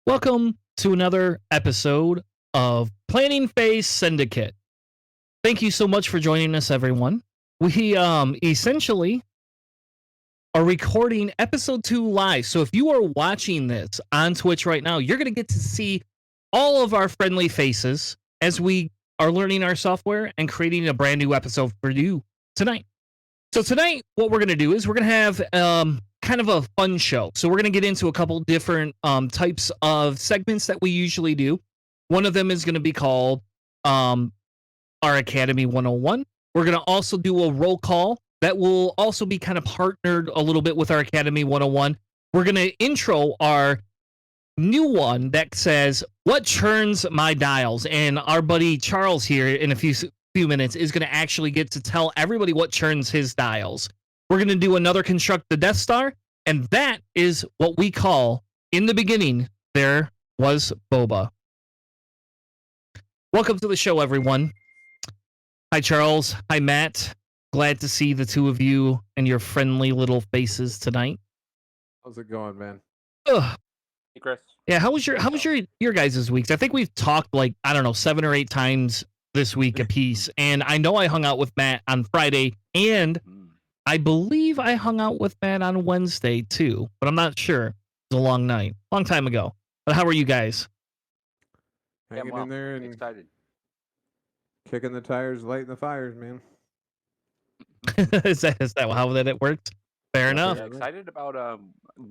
Welcome to another episode of Planning Phase Syndicate. Thank you so much for joining us, everyone. We essentially are recording episode 2 live. So if you are watching this on Twitch right now, you're going to get to see all of our friendly faces as we are learning our software and creating a brand new episode for you tonight. So tonight, what we're going to do is we're going to have kind of a fun show. So we're going to get into a couple different types of segments that we usually do. One of them is going to be called our Academy 101. We're going to also do a roll call that will also be kind of partnered a little bit with our Academy 101. We're going to intro our new one that says, "What churns my dials?" And our buddy Charles here in a few minutes is going to actually get to tell everybody what churns his dials. We're going to do another Construct the Death Star, and that is what we call, in the beginning, there was Boba. Welcome to the show, everyone. Hi, Charles. Hi, Matt. Glad to see the two of you and your friendly little faces tonight. How's it going, man? Ugh. Hey, Chris. Yeah, how was your guys' weeks? I think we've talked 7 or 8 times this week a piece, and I know I hung out with Matt on Friday, and I believe I hung out with Matt on Wednesday too, but I'm not sure. It was a long night, long time ago. But how are you guys? Hanging in there and excited. Kicking the tires, lighting the fires, man. is that how that works? Fair enough. Yeah, excited about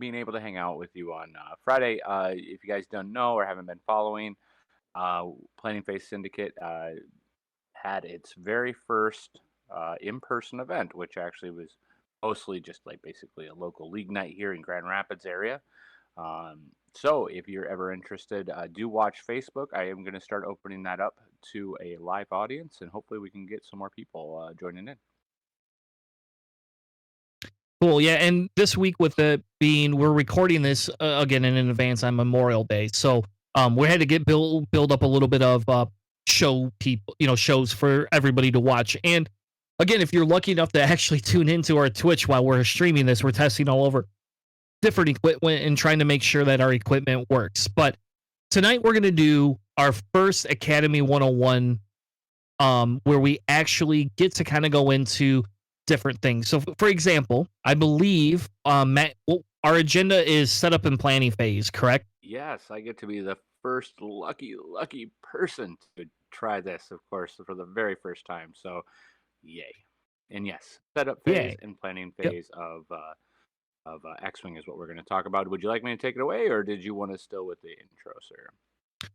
being able to hang out with you on Friday. If you guys don't know or haven't been following, Planning Phase Syndicate had its very first in-person event, which actually was mostly just basically a local league night here in Grand Rapids area. So if you're ever interested, do watch Facebook. I am going to start opening that up to a live audience, and hopefully we can get some more people joining in. Cool, yeah, and this week with it being, we're recording this again in advance on Memorial Day, so we had to build up a little bit of shows for everybody to watch. And again, if you're lucky enough to actually tune into our Twitch while we're streaming this, we're testing all over different equipment and trying to make sure that our equipment works. But tonight we're going to do our first Academy 101, where we actually get to kind of go into different things. So, for example, I believe, Matt, our agenda is set up in planning phase, correct? Yes, I get to be the first lucky person to try this, of course, for the very first time. So, yay! And yes, setup phase and planning phase of X-Wing is what we're going to talk about. Would you like me to take it away, or did you want to still with the intro, sir?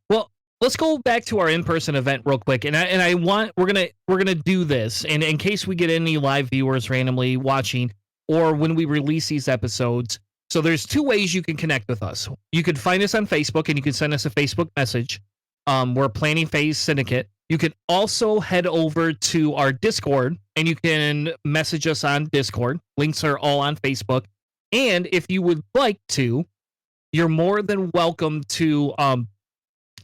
Well, let's go back to our in-person event real quick, and we're gonna do this, and in case we get any live viewers randomly watching, or when we release these episodes. So there's 2 ways you can connect with us. You could find us on Facebook, and you can send us a Facebook message. We're Planning Phase Syndicate. You can also head over to our Discord, and you can message us on Discord. Links are all on Facebook. And if you would like to, you're more than welcome to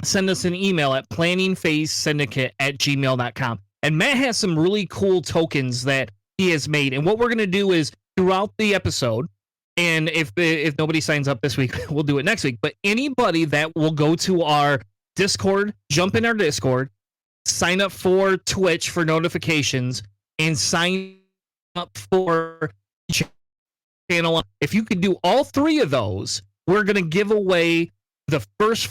send us an email at planningphasesyndicate@gmail.com. And Matt has some really cool tokens that he has made. And what we're going to do is, throughout the episode, and if nobody signs up this week, we'll do it next week. But anybody that will go to our Discord, jump in our Discord, sign up for Twitch for notifications, and sign up for channel. If you could do all 3 of those, we're going to give away the first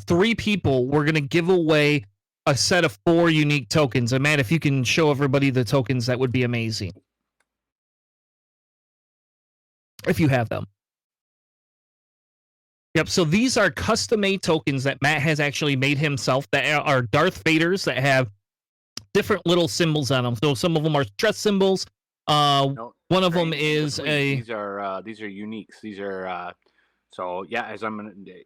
3 people. We're going to give away a set of 4 unique tokens. And Matt, if you can show everybody the tokens, that would be amazing. If you have them. Yep, so these are custom-made tokens that Matt has actually made himself that are Darth Vaders that have different little symbols on them. So some of them are stress symbols. One of them is these are uniques. These are so yeah,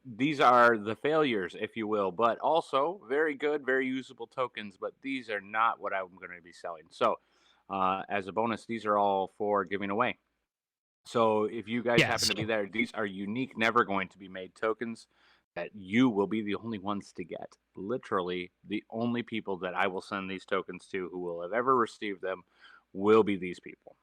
these are the failures, if you will, but also very good, very usable tokens. But these are not what I'm going to be selling. So as a bonus, these are all for giving away. So if you guys happen to be there, these are unique, never going to be made tokens that you will be the only ones to get. Literally, the only people that I will send these tokens to who will have ever received them will be these people.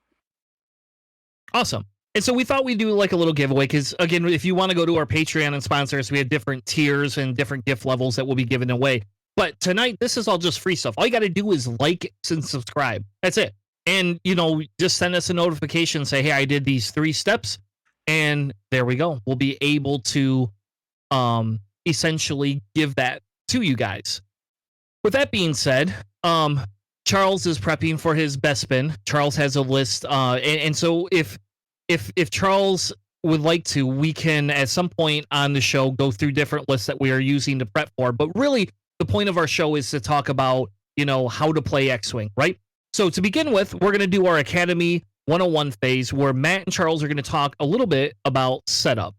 Awesome. And so we thought we'd do like a little giveaway because, again, if you want to go to our Patreon and sponsor us, we have different tiers and different gift levels that will be given away. But tonight, this is all just free stuff. All you got to do is like and subscribe. That's it. And, just send us a notification, say, hey, I did these 3 steps. And there we go. We'll be able to essentially give that to you guys. With that being said, Charles is prepping for his best spin. Charles has a list. And so if Charles would like to, we can at some point on the show go through different lists that we are using to prep for. But really, the point of our show is to talk about, how to play X-Wing, right? So to begin with, we're going to do our Academy 101 phase where Matt and Charles are going to talk a little bit about setup.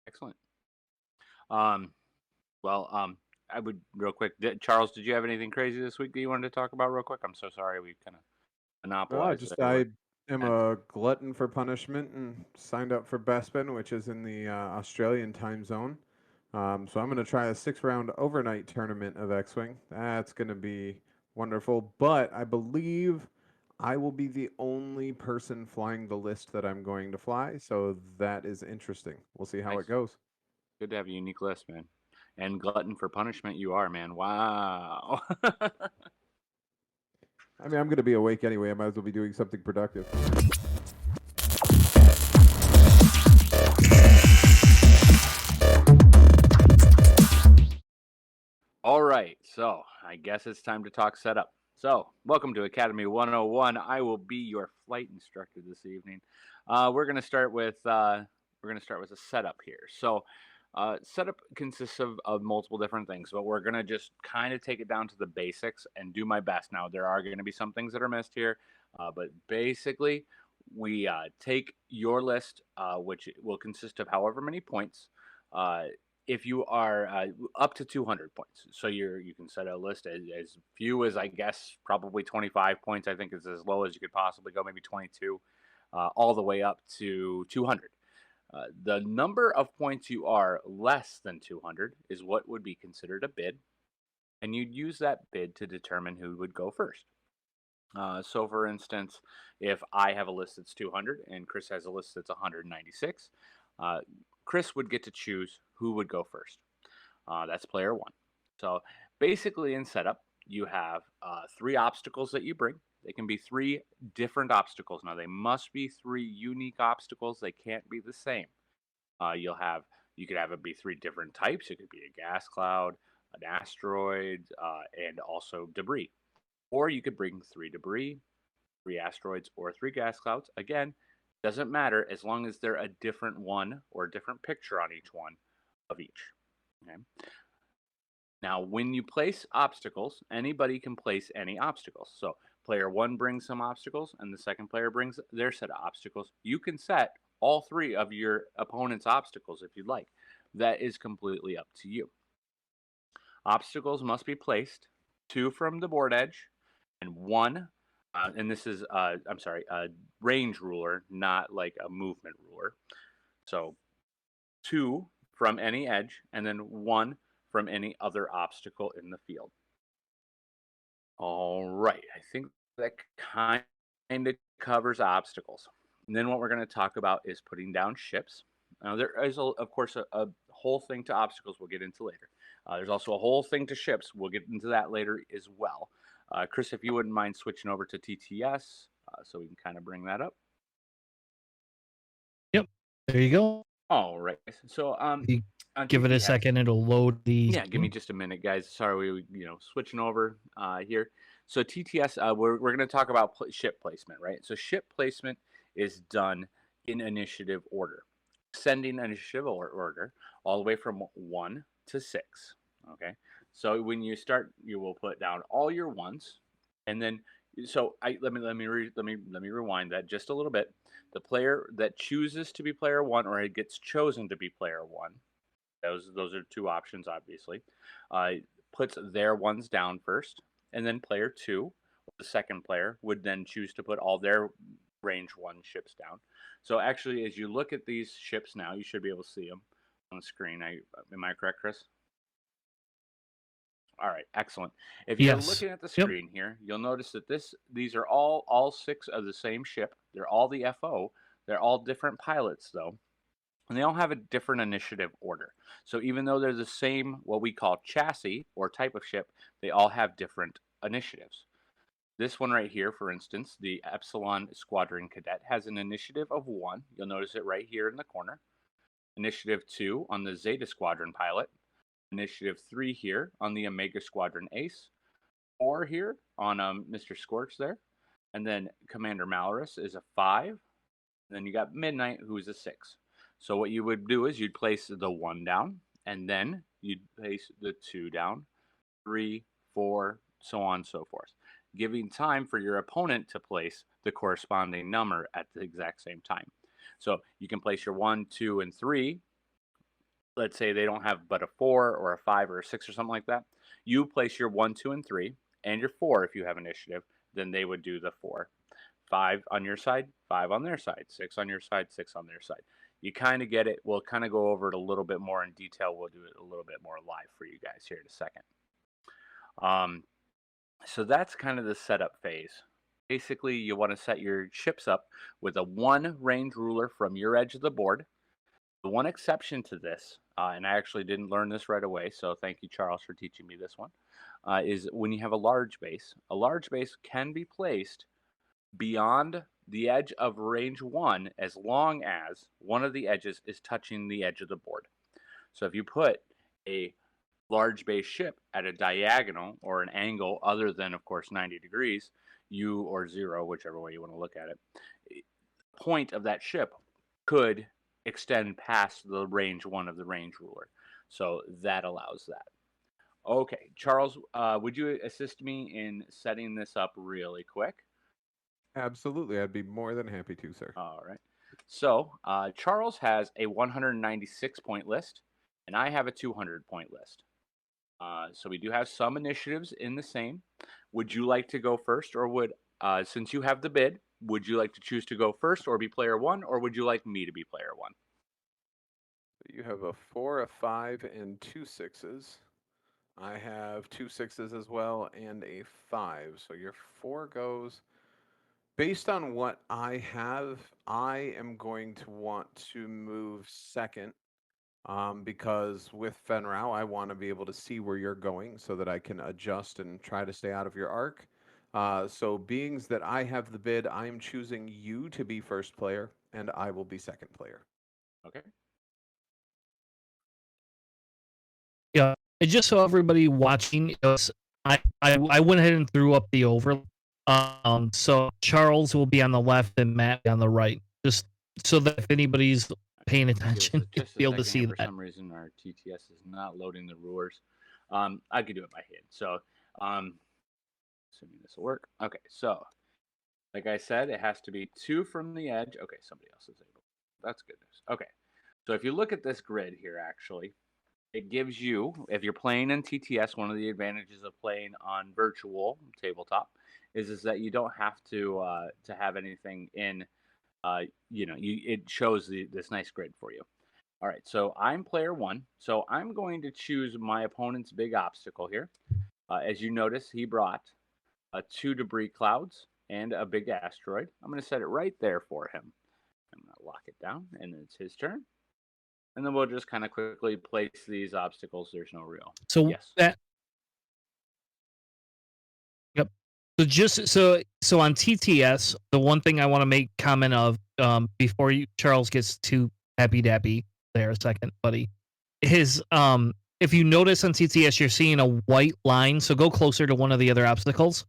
Excellent. I would real quick. Charles, did you have anything crazy this week that you wanted to talk about real quick? I'm so sorry. We kind of monopolized. I am a glutton for punishment and signed up for Bespin, which is in the Australian time zone. So I'm going to try a 6-round overnight tournament of X-Wing. That's going to be wonderful. But I believe I will be the only person flying the list that I'm going to fly. So that is interesting. We'll see how it goes. Good to have a unique list, man. And glutton for punishment you are, man. Wow. I mean, I'm going to be awake anyway. I might as well be doing something productive. All right, so I guess it's time to talk setup. So, welcome to Academy 101. I will be your flight instructor this evening. We're going to start with a setup here. So, setup consists of multiple different things, but we're going to just kind of take it down to the basics and do my best. Now, there are going to be some things that are missed here, but basically, we take your list, which will consist of however many points. If you are up to 200 points, so you can set a list as few as, I guess, probably 25 points. I think is as low as you could possibly go, maybe 22, all the way up to 200. The number of points you are less than 200 is what would be considered a bid, and you'd use that bid to determine who would go first. So, for instance, if I have a list that's 200 and Chris has a list that's 196, Chris would get to choose who would go first. That's player 1. So, basically, in setup, you have 3 obstacles that you bring. They can be 3 different obstacles. Now, they must be 3 unique obstacles. They can't be the same. You could have it be 3 different types. It could be a gas cloud, an asteroid, and also debris. Or you could bring 3 debris, 3 asteroids, or 3 gas clouds. Again, doesn't matter as long as they're a different one or a different picture on each one of each. Okay. Now, when you place obstacles, anybody can place any obstacles. So player 1 brings some obstacles and the second player brings their set of obstacles. You can set all 3 of your opponent's obstacles if you'd like. That is completely up to you. Obstacles must be placed 2 from the board edge and 1, and this is, a range ruler, not like a movement ruler. So 2 from any edge and then 1 from any other obstacle in the field. All right, I think that kind of covers obstacles. And then what we're going to talk about is putting down ships. Now, there is, of course, a whole thing to obstacles we'll get into later. There's also a whole thing to ships. We'll get into that later as well. Chris, if you wouldn't mind switching over to TTS so we can kind of bring that up. Yep, there you go. All right. So, give it a second, it'll load the. Yeah, give me just a minute, guys. Sorry, we switching over here. So TTS, we're going to talk about ship placement, right? So ship placement is done in initiative order, sending initiative order all the way from 1 to 6. Okay, so when you start, you will put down all your ones, and then let me rewind that just a little bit. The player that chooses to be player 1 or it gets chosen to be player 1. Those are 2 options, obviously. Puts their ones down first, and then player 2, the second player, would then choose to put all their range 1 ships down. So actually, as you look at these ships now, you should be able to see them on the screen. Am I correct, Chris? All right, excellent. If you're Yes. looking at the Yep. screen here, you'll notice that these are all 6 of the same ship. They're all the FO. They're all different pilots though, and they all have a different initiative order. So even though they're the same, what we call chassis or type of ship, they all have different initiatives. This one right here, for instance, the Epsilon Squadron Cadet has an initiative of 1. You'll notice it right here in the corner. Initiative 2 on the Zeta Squadron pilot. Initiative 3 here on the Omega Squadron Ace. 4 here on Mr. Scorch there. And then Commander Malorus is a 5. And then you got Midnight, who's a 6. So what you would do is you'd place the 1 down, and then you'd place the 2 down, 3, 4, so on and so forth, giving time for your opponent to place the corresponding number at the exact same time. So you can place your 1, 2, and 3. Let's say they don't have but a 4 or a 5 or a 6 or something like that. You place your 1, 2, and 3, and your 4 if you have initiative. Then they would do the 4. 5 on your side, 5 on their side, 6 on your side, 6 on their side. You kind of get it. We'll kind of go over it a little bit more in detail. We'll do it a little bit more live for you guys here in a second. So that's kind of the setup phase. Basically, you want to set your ships up with a 1 range ruler from your edge of the board. The one exception to this, and I actually didn't learn this right away, so thank you, Charles, for teaching me this one, is when you have a large base. A large base can be placed beyond the edge of range 1 as long as one of the edges is touching the edge of the board. So if you put a large base ship at a diagonal or an angle other than, of course, 90 degrees, or 0, whichever way you want to look at it, the point of that ship could extend past the range 1 of the range ruler. So that allows that. Okay, Charles, would you assist me in setting this up really quick? Absolutely. I'd be more than happy to, sir. All right. So Charles has a 196 point list, and I have a 200 point list. So we do have some initiatives in the same. Would you like to go first, or since you have the bid, would you like to choose to go first or be player 1, or would you like me to be player 1? You have a 4, a 5, and 2 6s. I have 2 6s as well and a 5. So your 4 goes. Based on what I have, I am going to want to move second because with Fenrau, I want to be able to see where you're going so that I can adjust and try to stay out of your arc. So beings that I have the bid, I am choosing you to be first player, and I will be second player. Okay. Yeah. And just so everybody watching, I went ahead and threw up the over. So Charles will be on the left and Matt on the right, just so that if anybody's paying attention, you'll be able to see for that. some reason, our TTS is not loading the rulers. I could do it by hand. So, assuming this will work. Okay, so like I said, it has to be 2 from the edge. Okay, somebody else is able. That's good news. Okay, so if you look at this grid here, actually, it gives you, if you're playing in TTS, one of the advantages of playing on virtual tabletop is that you don't have to have anything in. It shows this nice grid for you. All right, so I'm player 1, so I'm going to choose my opponent's big obstacle here. As you notice, he brought 2 debris clouds and a big asteroid. I'm going to set it right there for him. I'm going to lock it down, and then it's his turn. And then we'll just kind of quickly place these obstacles. There's no real. So yes. Yep. So on TTS, the one thing I want to make comment of before Charles gets too happy dappy there a second, buddy, is if you notice on TTS you're seeing a white line, so go closer to one of the other obstacles.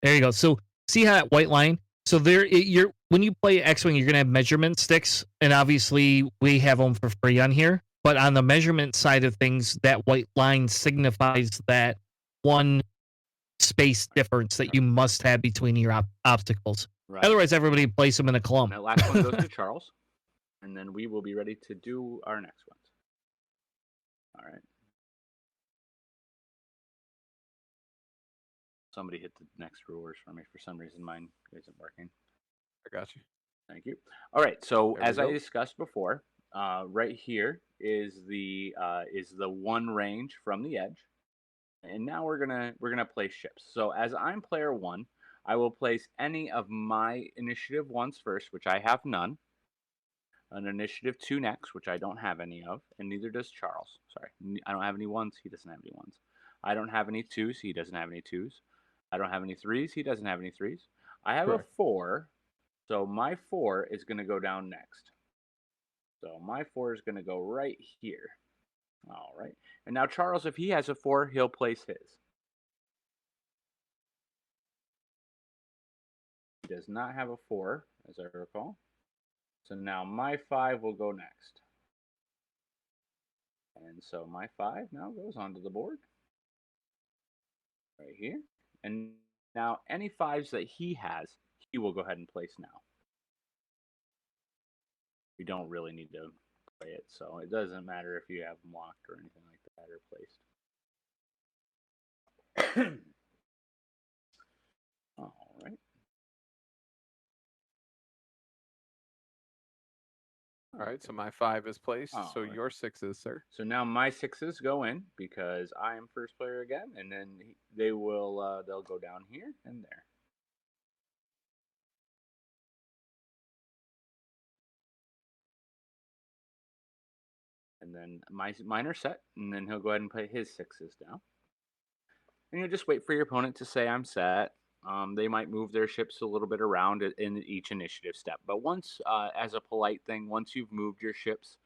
There you go. So see how that white line? So when you play X-Wing, you're gonna have measurement sticks, and obviously we have them for free on here. But on the measurement side of things, that white line signifies that one space difference that you must have between your obstacles. Right. Otherwise, everybody plays them in a clump. That last one goes to Charles, and then we will be ready to do our next ones. All right. Somebody hit the next rulers for me. For some reason, mine isn't working. I got you. Thank you. All right. So as I discussed before, right here is the one range from the edge, and now we're gonna place ships. So as I'm player 1, I will place any of my initiative 1s first, which I have none. An initiative 2 next, which I don't have any of, and neither does Charles. Sorry, I don't have any 1s. He doesn't have any 1s. I don't have any 2s. He doesn't have any 2s. I don't have any 3s. He doesn't have any 3s. I have Correct. a 4, so my 4 is going to go down next. So my 4 is going to go right here. All right. And now Charles, if he has a 4, he'll place his. He does not have a 4, as I recall. So now my 5 will go next. And so my 5 now goes onto the board. Right here. And now any 5s that he has, he will go ahead and place now. You don't really need to play it, so it doesn't matter if you have them locked or anything like that or placed. All right. All right, so my 5 is placed. All So right. your 6s, sir. So now my 6s go in because I am first player again, and then they will they'll go down here and there. And then mine are set, and then he'll go ahead and put his 6s down. And you'll just wait for your opponent to say, I'm set. They might move their ships a little bit around in each initiative step. But once, as a polite thing, once you've moved your ships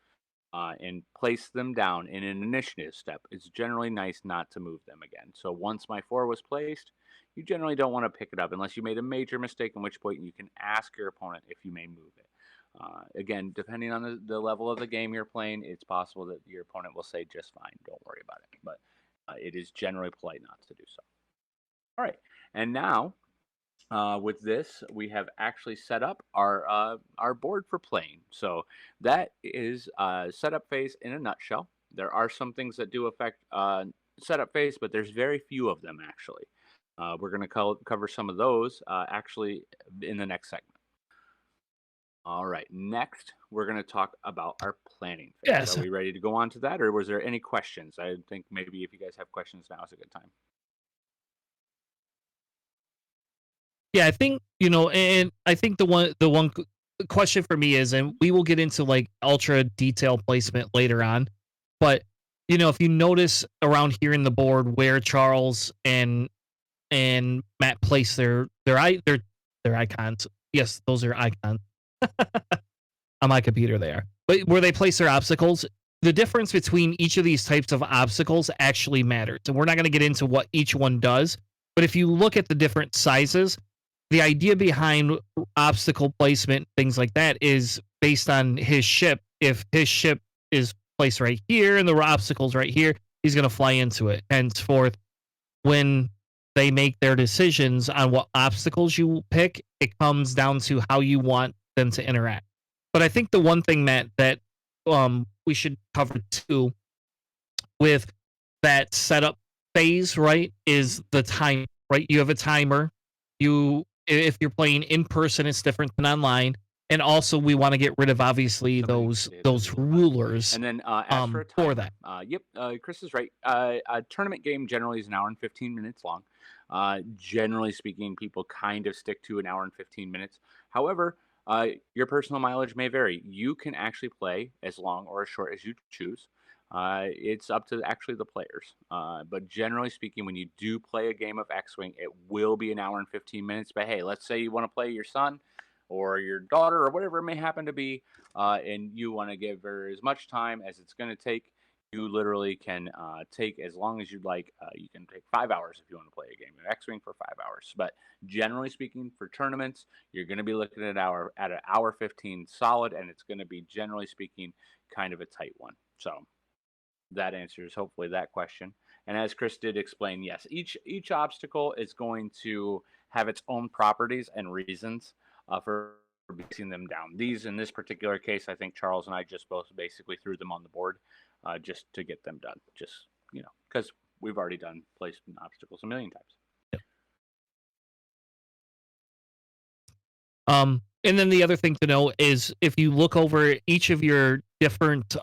and placed them down in an initiative step, it's generally nice not to move them again. So once my 4 was placed, you generally don't want to pick it up unless you made a major mistake, in which point you can ask your opponent if you may move it. Again, depending on the level of the game you're playing, it's possible that your opponent will say just fine, don't worry about it. But it is generally polite not to do so. All right, and now with this, we have actually set up our board for playing. So that is setup phase in a nutshell. There are some things that do affect setup phase, but there's very few of them actually. We're going to cover some of those actually in the next segment. All right, next we're going to talk about our planning phase. Yes. Are we ready to go on to that, or was there any questions? I think maybe if you guys have questions, now is a good time. Yeah, I think, and I think the one question for me is, and we will get into like ultra detailed placement later on, but if you notice around here in the board where Charles and Matt place their icons. Yes, those are icons. On my computer they are. But where they place their obstacles, the difference between each of these types of obstacles actually matters. And we're not going to get into what each one does, but if you look at the different sizes, the idea behind obstacle placement, things like that, is based on his ship. If his ship is placed right here and the obstacle's right here, he's going to fly into it. Henceforth, when they make their decisions on what obstacles you pick, it comes down to how you want them to interact. But I think the one thing, Matt, that we should cover too with that setup phase, right, is the time, right? You have a timer. If you're playing in person, it's different than online. And also, we want to get rid of obviously those rulers. And then as for a timer, for that. Yep, Chris is right. A tournament game generally is an hour and 15 minutes long. Generally speaking, people kind of stick to an hour and 15 minutes. However, your personal mileage may vary. You can actually play as long or as short as you choose. It's up to actually the players. But generally speaking, when you do play a game of X-Wing, it will be an hour and 15 minutes. But hey, let's say you want to play your son or your daughter or whatever it may happen to be, and you want to give her as much time as it's going to take. You literally can take as long as you'd like. You can take 5 hours if you want to play a game of X-Wing for 5 hours. But generally speaking, for tournaments, you're going to be looking at an hour 15 solid, and it's going to be, generally speaking, kind of a tight one. So that answers hopefully that question. And as Chris did explain, yes, each obstacle is going to have its own properties and reasons for breaking them down. These, in this particular case, I think Charles and I just both basically threw them on the board just to get them done. Just, because we've already done placement obstacles a million times. And then the other thing to know is if you look over each of your different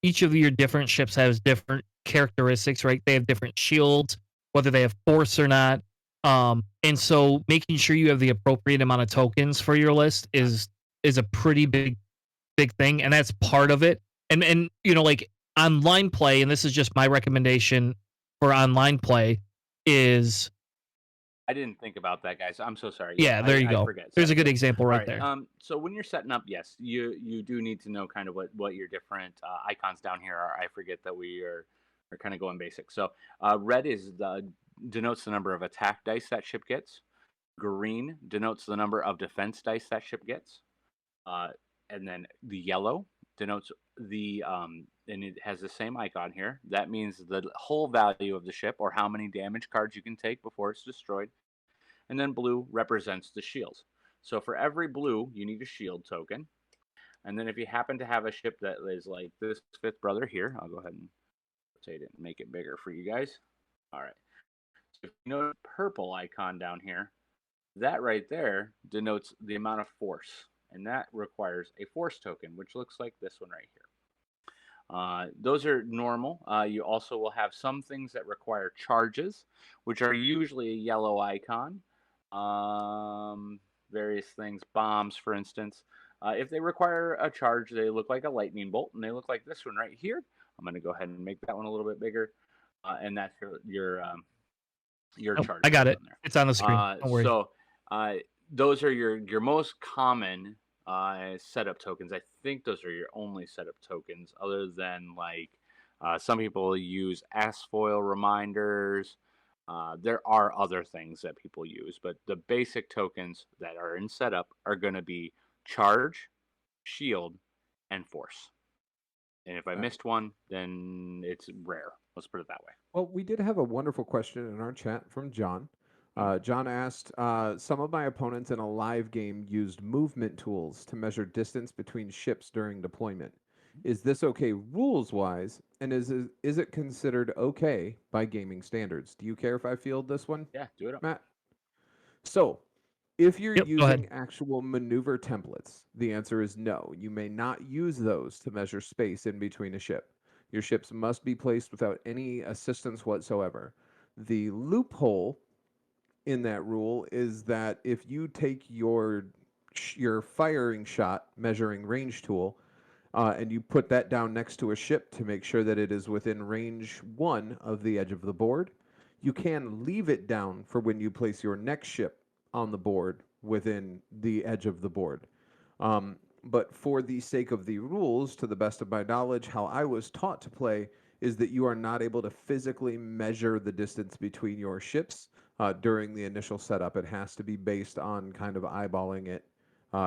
each of your different ships has different characteristics, right? They have different shields, whether they have force or not. And so making sure you have the appropriate amount of tokens for your list is a pretty big thing, and that's part of it. And like online play, and this is just my recommendation for online play, is I didn't think about that, guys. I'm so sorry. yeah, there you I go. forget. There's a Sorry. good example All right right. there. So when you're setting up, yes, you do need to know kind of what your different icons down here are. I forget that we are kind of going basic. So red denotes the number of attack dice that ship gets. Green denotes the number of defense dice that ship gets. And then the yellow denotes and it has the same icon here. That means the whole value of the ship, or how many damage cards you can take before it's destroyed. And then blue represents the shields. So for every blue, you need a shield token. And then if you happen to have a ship that is like this fifth brother here, I'll go ahead and rotate it and make it bigger for you guys. All right. So if you notice the purple icon down here, that right there denotes the amount of force. And that requires a force token, which looks like this one right here. Those are normal. You also will have some things that require charges, which are usually a yellow icon. Various things, bombs, for instance. If they require a charge, they look like a lightning bolt, and they look like this one right here. I'm going to go ahead and make that one a little bit bigger, and that's your charge. I got it. It's on the screen. Don't worry. So those are your most common setup tokens. I think those are your only setup tokens, other than like some people use S-foil reminders. There are other things that people use, but the basic tokens that are in setup are going to be charge, shield, and force. And if I missed one, then it's rare. Let's put it that way. Well, we did have a wonderful question in our chat from John. John asked, some of my opponents in a live game used movement tools to measure distance between ships during deployment. Is this okay rules-wise, and is it considered okay by gaming standards? Do you care if I field this one? Yeah, do it up. Matt? So, if you're Yep, go ahead. using actual maneuver templates, the answer is no. You may not use those to measure space in between a ship. Your ships must be placed without any assistance whatsoever. The loophole in that rule is that if you take your firing shot measuring range tool and you put that down next to a ship to make sure that it is within range 1 of the edge of the board, you can leave it down for when you place your next ship on the board within the edge of the board. But for the sake of the rules, to the best of my knowledge, how I was taught to play is that you are not able to physically measure the distance between your ships during the initial setup. It has to be based on kind of eyeballing it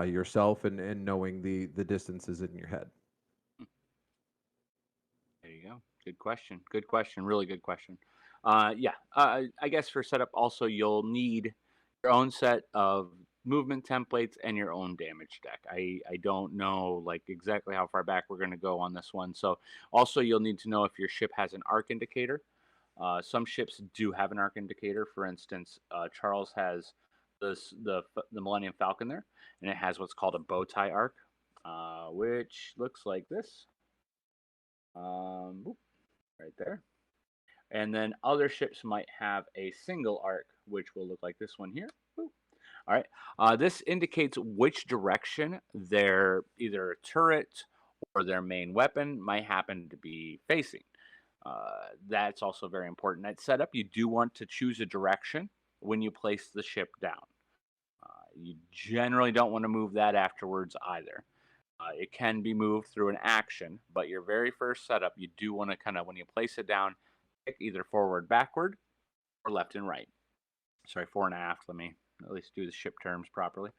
yourself and knowing the distances in your head. There you go. Good question. Good question. Really good question. Yeah. I guess for setup also you'll need your own set of movement templates and your own damage deck. I don't know like exactly how far back we're going to go on this one. So also you'll need to know if your ship has an arc indicator. Some ships do have an arc indicator. For instance, Charles has the Millennium Falcon there, and it has what's called a bow tie arc, which looks like this. Right there. And then other ships might have a single arc, which will look like this one here. All right. This indicates which direction their either turret or their main weapon might happen to be facing. That's also very important. At setup, you do want to choose a direction when you place the ship down. You generally don't want to move that afterwards either. It can be moved through an action, but your very first setup, you do want to kind of, when you place it down, pick either forward, backward, or left and right. Sorry, fore and aft. Let me at least do the ship terms properly.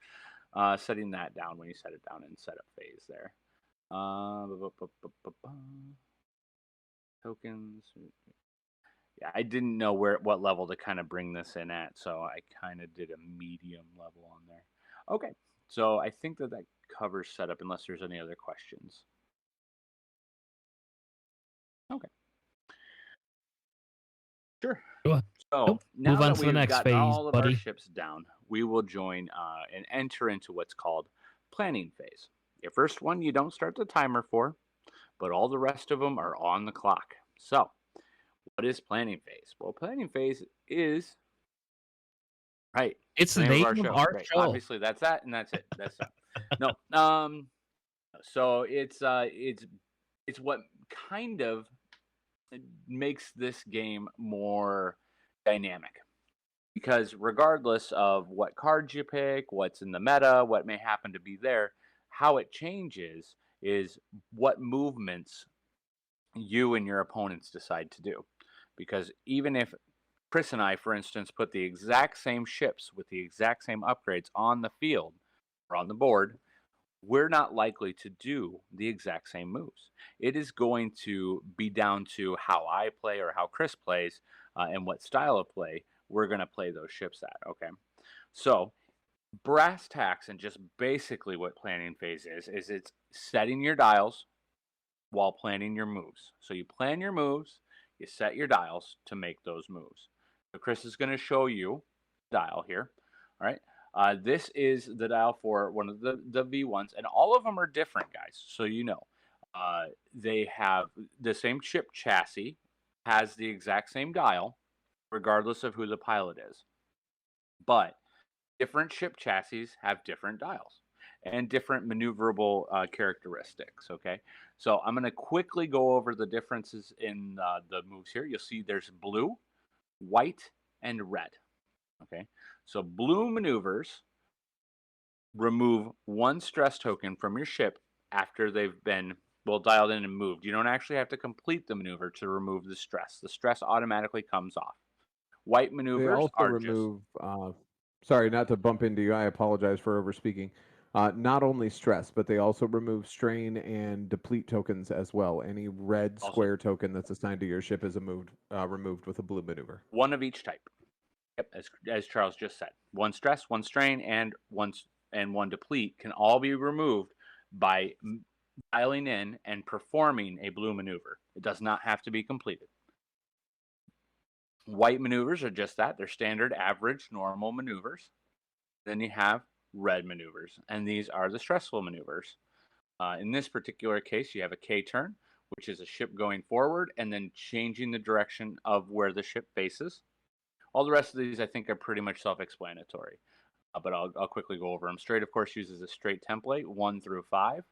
Setting that down when you set it down in setup phase there. Tokens. Yeah, I didn't know what level to kind of bring this in at, so I kind of did a medium level on there. Okay, so I think that covers setup unless there's any other questions. Okay. Sure. So now move on that to the we've next got phase, all of our buddy. ships down, we will join and enter into what's called planning phase. Your first one you don't start the timer for, but all the rest of them are on the clock. So, what is planning phase? Well, planning phase is right. It's The the name of name our of show. our Right. show. Obviously, that's that, and that's it. That's done. No. So it's what kind of makes this game more dynamic, because regardless of what cards you pick, what's in the meta, what may happen to be there, how it changes is what movements you and your opponents decide to do. Because even if Chris and I, for instance, put the exact same ships with the exact same upgrades on the field or on the board, we're not likely to do the exact same moves. It is going to be down to how I play or how Chris plays, and what style of play we're going to play those ships at. Okay. So, brass tacks and just basically what planning phase is it's setting your dials while planning your moves. So, you plan your moves, you set your dials to make those moves. So, Chris is going to show you the dial here. All right. This is the dial for one of the V1s, and all of them are different, guys. So you know, they have the same ship chassis, has the exact same dial, regardless of who the pilot is. But different ship chassis have different dials and different maneuverable characteristics. Okay, so I'm going to quickly go over the differences in the moves here. You'll see there's blue, white, and red. Okay, so blue maneuvers remove one stress token from your ship after they've been dialed in and moved. You don't actually have to complete the maneuver to remove the stress. The stress automatically comes off. White They maneuvers also are just remove, sorry, not to bump into you. I apologize for overspeaking. Not only stress, but they also remove strain and deplete tokens as well. Any red also square token that's assigned to your ship is removed with a blue maneuver. one of each type. Yep, as Charles just said. One stress, one strain, and one deplete can all be removed by dialing in and performing a blue maneuver. It does not have to be completed. White maneuvers are just that. They're standard, average, normal maneuvers. Then you have red maneuvers, and these are the stressful maneuvers. In this particular case, you have a K turn, which is a ship going forward and then changing the direction of where the ship faces. All the rest of these, I think, are pretty much self-explanatory, but I'll quickly go over them. Straight, of course, uses a straight template, 1 through 5.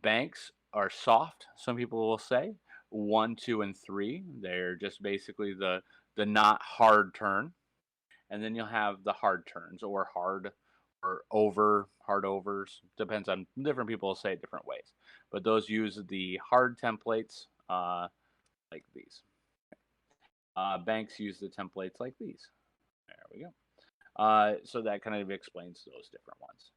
Banks are soft, some people will say. 1, 2, and 3. They're just basically the not hard turn. And then you'll have the hard turns, or hard overs. Depends on different people will say it different ways. But those use the hard templates like these. Banks use the templates like these. There we go. So that kind of explains those different ones.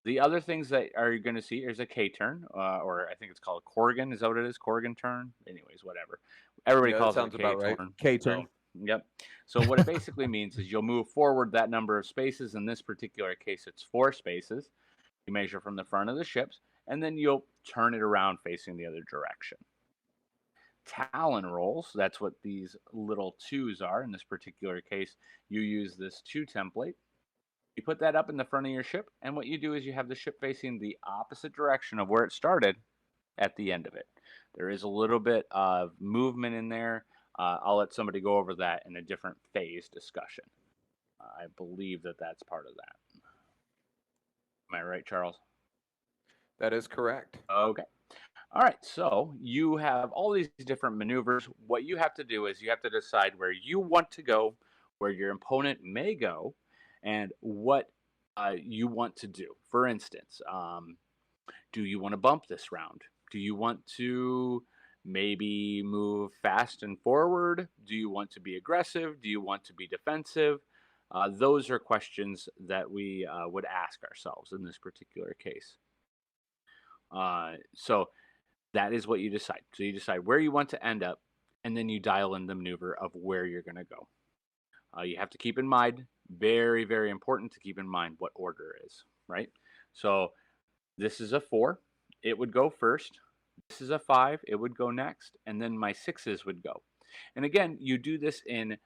The other things that are going to see is a K turn, or I think it's called Corrigan. Is that what it is? Corrigan turn? Anyways, whatever. Everybody Yeah, calls that sounds it a K about right. turn. K turn. So, yep. So what it basically means is you'll move forward that number of spaces. In this particular case, it's 4 spaces. You measure from the front of the ships, and then you'll turn it around facing the other direction. Talon rolls, that's what these little 2s are. In this particular case, you use this 2 template. You put that up in the front of your ship, and what you do is you have the ship facing the opposite direction of where it started at the end of it. There is a little bit of movement in there. I'll let somebody go over that in a different phase discussion. I believe that that's part of that. Am I right, Charles? That is correct. Okay. All right, so you have all these different maneuvers. What you have to do is you have to decide where you want to go, where your opponent may go, and what you want to do. For instance, do you want to bump this round? Do you want to maybe move fast and forward? Do you want to be aggressive? Do you want to be defensive? Those are questions that we would ask ourselves in this particular case. So that is what you decide. So you decide where you want to end up, and then you dial in the maneuver of where you're going to go. You have to keep in mind, very, very important to keep in mind what order is, right? So this is a 4. It would go first. This is a 5. It would go next. And then my 6s would go. And again, you do this in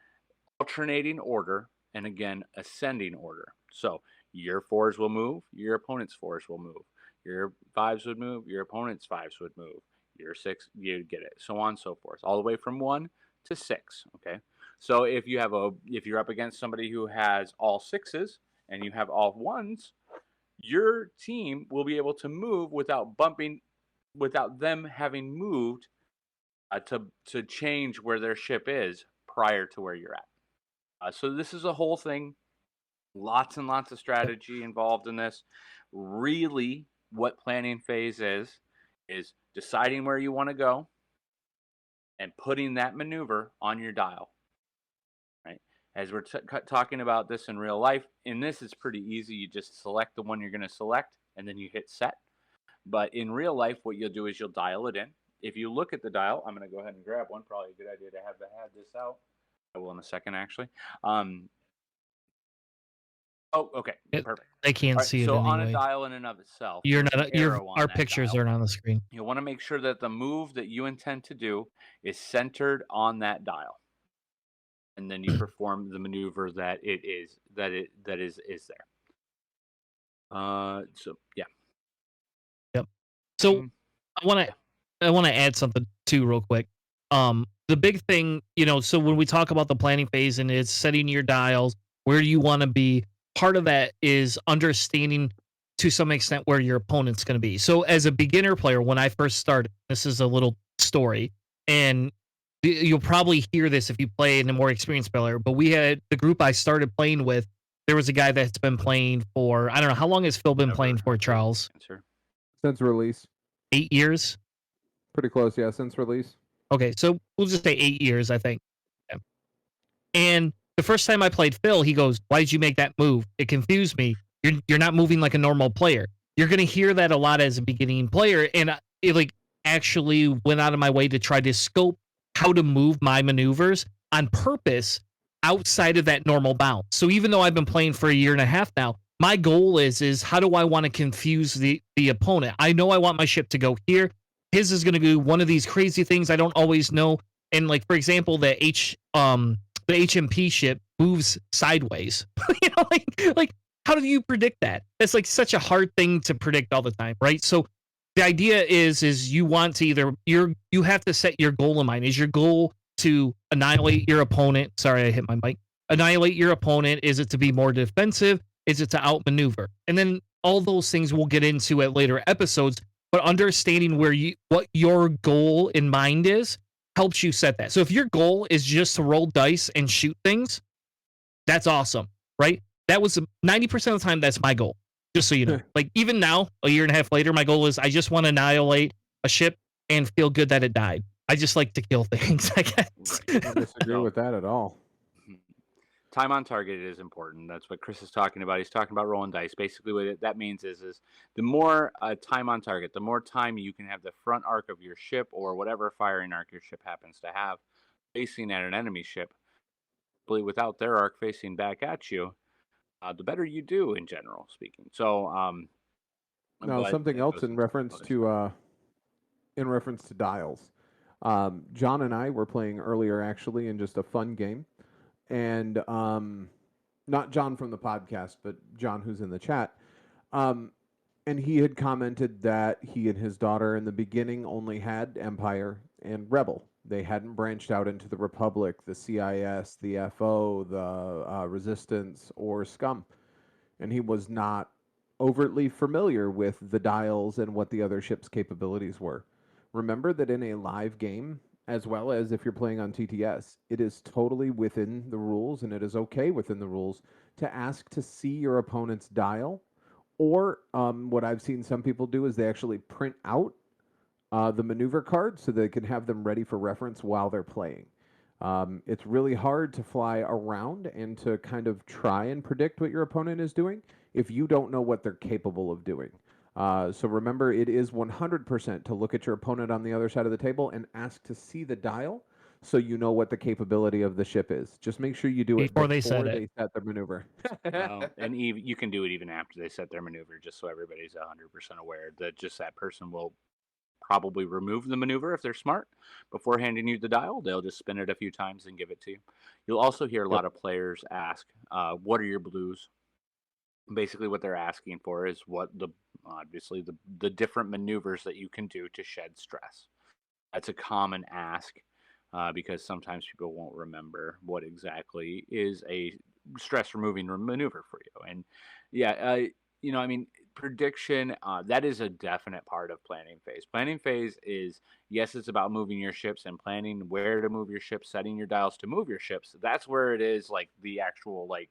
alternating order and again, ascending order. So your 4s will move. Your opponent's 4s will move. Your 5s would move. Your opponent's 5s would move. You're 6, you get it. So on and so forth, all the way from 1 to 6. Okay. So if you're up against somebody who has all 6s and you have all 1s, your team will be able to move without them having moved to change where their ship is prior to where you're at. So this is a whole thing. Lots and lots of strategy involved in this. Really, what planning phase is deciding where you want to go and putting that maneuver on your dial. Right? As we're talking about this in real life, in this it's pretty easy. You just select the one you're going to select, and then you hit set. But in real life, what you'll do is you'll dial it in. If you look at the dial, I'm going to go ahead and grab one. Probably a good idea to have this out. I will in a second, actually. Oh, okay, perfect. They can't All right, see it so on a anyway. dial in and of itself, You're there's an not. arrow on Our that pictures dial. aren't on the screen. You want to make sure that the move that you intend to do is centered on that dial, and then you perform the maneuver that is there. So yeah. Yep. So I want to add something too real quick. The big thing, so when we talk about the planning phase and it's setting your dials where you want to be, part of that is understanding to some extent where your opponent's going to be. So as a beginner player, when I first started, this is a little story, and you'll probably hear this if you play in a more experienced player, but we had the group I started playing with. There was a guy that's been playing for, I don't know, how long has Phil been playing for, Charles? Since release. 8 years? Pretty close, yeah, since release. Okay, so we'll just say 8 years, I think. Yeah. And the first time I played Phil, he goes, "Why did you make that move? It confused me. You're not moving like a normal player." You're going to hear that a lot as a beginning player, and it actually went out of my way to try to scope how to move my maneuvers on purpose outside of that normal bounds. So even though I've been playing for a year and a half now, my goal is how do I want to confuse the opponent? I know I want my ship to go here. His is going to do one of these crazy things I don't always know. And for example, the HMP ship moves sideways. How do you predict that? It's such a hard thing to predict all the time, right? So the idea is you want to you have to set your goal in mind. Is your goal to annihilate your opponent? Sorry, I hit my mic. Annihilate your opponent? Is it to be more defensive? Is it to outmaneuver? And then all those things we'll get into at later episodes. But understanding what your goal in mind is helps you set that. So if your goal is just to roll dice and shoot things, that's awesome, right? That was 90% of the time, that's my goal. Just so you know. Even now, a year and a half later, my goal is I just want to annihilate a ship and feel good that it died. I just like to kill things, I guess. Right. I don't disagree with that at all. Time on target is important. That's what Chris is talking about. He's talking about rolling dice. Basically, what that means is the more time on target, the more time you can have the front arc of your ship or whatever firing arc your ship happens to have facing at an enemy ship, without their arc facing back at you, the better you do in general speaking. So, now something else in reference to dials. John and I were playing earlier actually in just a fun game. And not John from the podcast, but John who's in the chat. And he had commented that he and his daughter in the beginning only had Empire and Rebel. They hadn't branched out into the Republic, the CIS, the FO, the Resistance, or Scum. And he was not overtly familiar with the dials and what the other ship's capabilities were. Remember that in a live game, as well as if you're playing on TTS, it is totally within the rules, and it is okay within the rules to ask to see your opponent's dial. Or what I've seen some people do is they actually print out the maneuver cards so they can have them ready for reference while they're playing. It's really hard to fly around and to kind of try and predict what your opponent is doing if you don't know what they're capable of doing. So remember, it is 100% to look at your opponent on the other side of the table and ask to see the dial so you know what the capability of the ship is. Just make sure you do it before they set their maneuver. And you can do it even after they set their maneuver, just so everybody's 100% aware that that person will probably remove the maneuver if they're smart before handing you the dial. They'll just spin it a few times and give it to you. You'll also hear a lot of players ask, what are your blues? Basically what they're asking for is what obviously the different maneuvers that you can do to shed stress. That's a common ask because sometimes people won't remember what exactly is a stress removing maneuver for you. And yeah, I mean, prediction, that is a definite part of planning phase. Planning phase is, yes, it's about moving your ships and planning where to move your ships, setting your dials to move your ships. That's where it is like the actual, like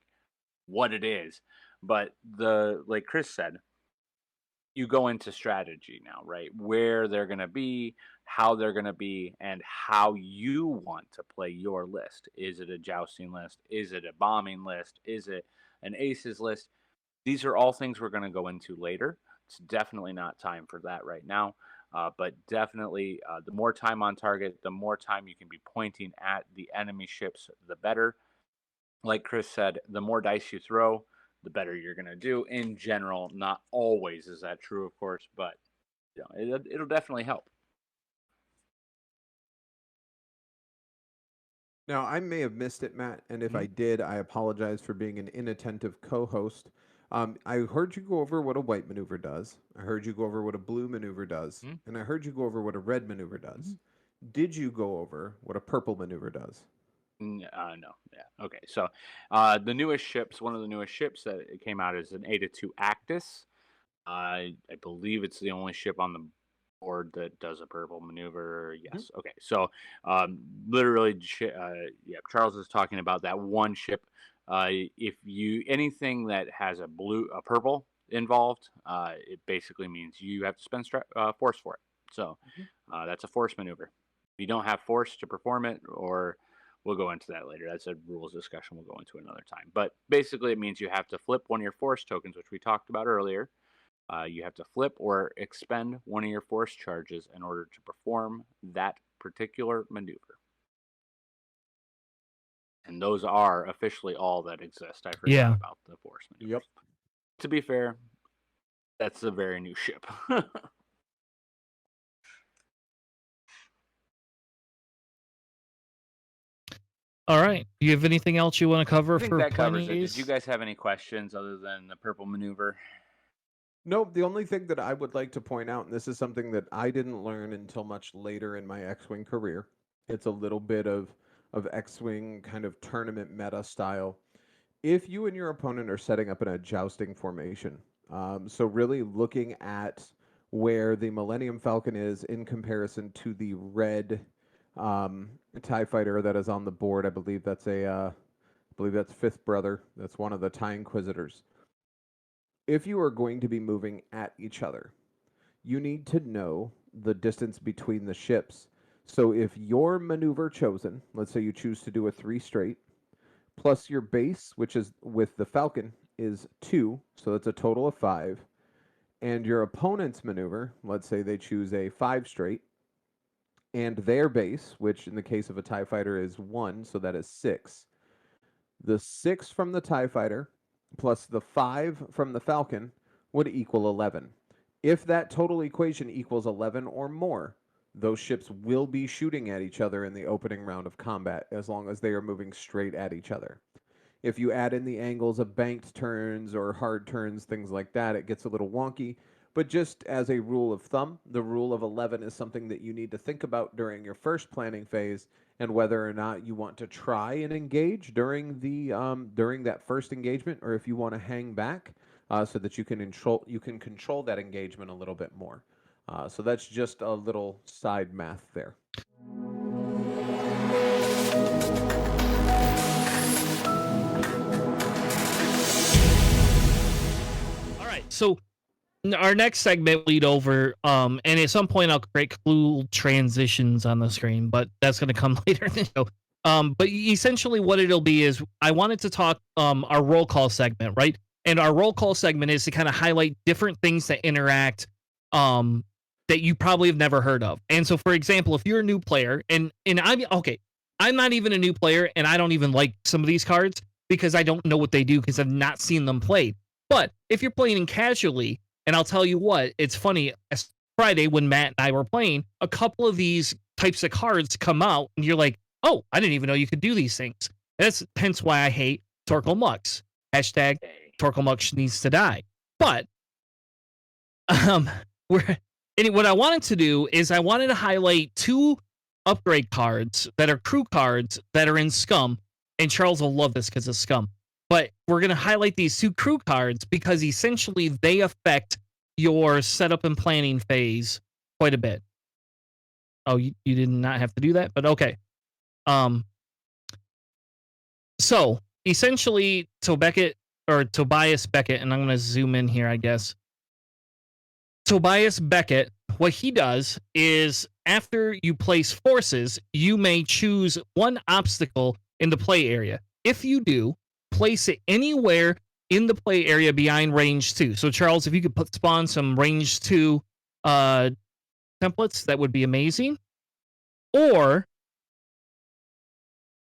what it is. But like Chris said, you go into strategy now, right? Where they're going to be, how they're going to be, and how you want to play your list. Is it a jousting list? Is it a bombing list? Is it an aces list? These are all things we're going to go into later. It's definitely not time for that right now. But definitely, the more time on target, the more time you can be pointing at the enemy ships, the better. Like Chris said, the more dice you throw, the better you're going to do. In general, not always is that true, of course, but it'll definitely help. Now, I may have missed it, Matt, and if Mhm. I did, I apologize for being an inattentive co-host. I heard you go over what a white maneuver does. I heard you go over what a blue maneuver does, Mhm. and I heard you go over what a red maneuver does. Did you go over what a purple maneuver does? No, yeah, okay. So, the newest ships, one of the newest ships that it came out is an Eta 2 Actus. I believe it's the only ship on the board that does a purple maneuver. Yes. Okay. So, literally, yeah, Charles is talking about that one ship. If you anything that has a purple involved, it basically means you have to spend force for it. So, that's a force maneuver. If you don't have force to perform it, or we'll go into that later. That's a rules discussion we'll go into another time. But basically, it means you have to flip one of your force tokens, which we talked about earlier. You have to flip or expend one of your force charges in order to perform that particular maneuver. And those are officially all that exist. I forgot Yeah. about the force maneuvers. Yep. To be fair, that's a very new ship. All right. Do you have anything else you want to cover I think for that planning covers it. Did phase? you guys have any questions other than the purple maneuver? Nope. The only thing that I would like to point out, and this is something that I didn't learn until much later in my X-wing career, it's a little bit of X-wing kind of tournament meta style. If you and your opponent are setting up in a jousting formation, so really looking at where the Millennium Falcon is in comparison to the red TIE fighter that is on the board, I believe that's Fifth Brother. That's one of the TIE Inquisitors. If you are going to be moving at each other, you need to know the distance between the ships. So if your maneuver chosen, let's say you choose to do a 3 straight, plus your base, which is with the Falcon, is 2, so that's a total of 5, and your opponent's maneuver, let's say they choose a 5 straight, and their base, which in the case of a TIE fighter is 1, so that is 6. The 6 from the TIE fighter plus the 5 from the Falcon would equal 11. If that total equation equals 11 or more, those ships will be shooting at each other in the opening round of combat as long as they are moving straight at each other. If you add in the angles of banked turns or hard turns, things like that, it gets a little wonky. But just as a rule of thumb, the rule of 11 is something that you need to think about during your first planning phase, and whether or not you want to try and engage during that first engagement, or if you want to hang back so that you can control that engagement a little bit more. So that's just a little side math there. All right. So our next segment will lead over, and at some point I'll create cool transitions on the screen, but that's going to come later in the show. But essentially what it'll be is I wanted to talk our roll call segment, right? And our roll call segment is to kind of highlight different things that interact that you probably have never heard of. And so, for example, if you're a new player, and I'm not even a new player, and I don't even like some of these cards because I don't know what they do because I've not seen them played. But if you're playing casually, and I'll tell you what, it's funny. Friday, when Matt and I were playing, a couple of these types of cards come out, and you're like, oh, I didn't even know you could do these things. That's hence why I hate Torkel Mux. Hashtag Torkel Mux needs to die. But we're And what I wanted to do is I wanted to highlight 2 upgrade cards that are crew cards that are in Scum. And Charles will love this because it's Scum. But we're going to highlight these 2 crew cards because essentially they affect your setup and planning phase quite a bit. Oh, you did not have to do that, but okay. So essentially, Tobias Beckett, and I'm going to zoom in here, I guess. Tobias Beckett, what he does is after you place forces, you may choose one obstacle in the play area. If you do, place it anywhere in the play area beyond range 2. So Charles, if you could spawn some range 2 templates, that would be amazing. Or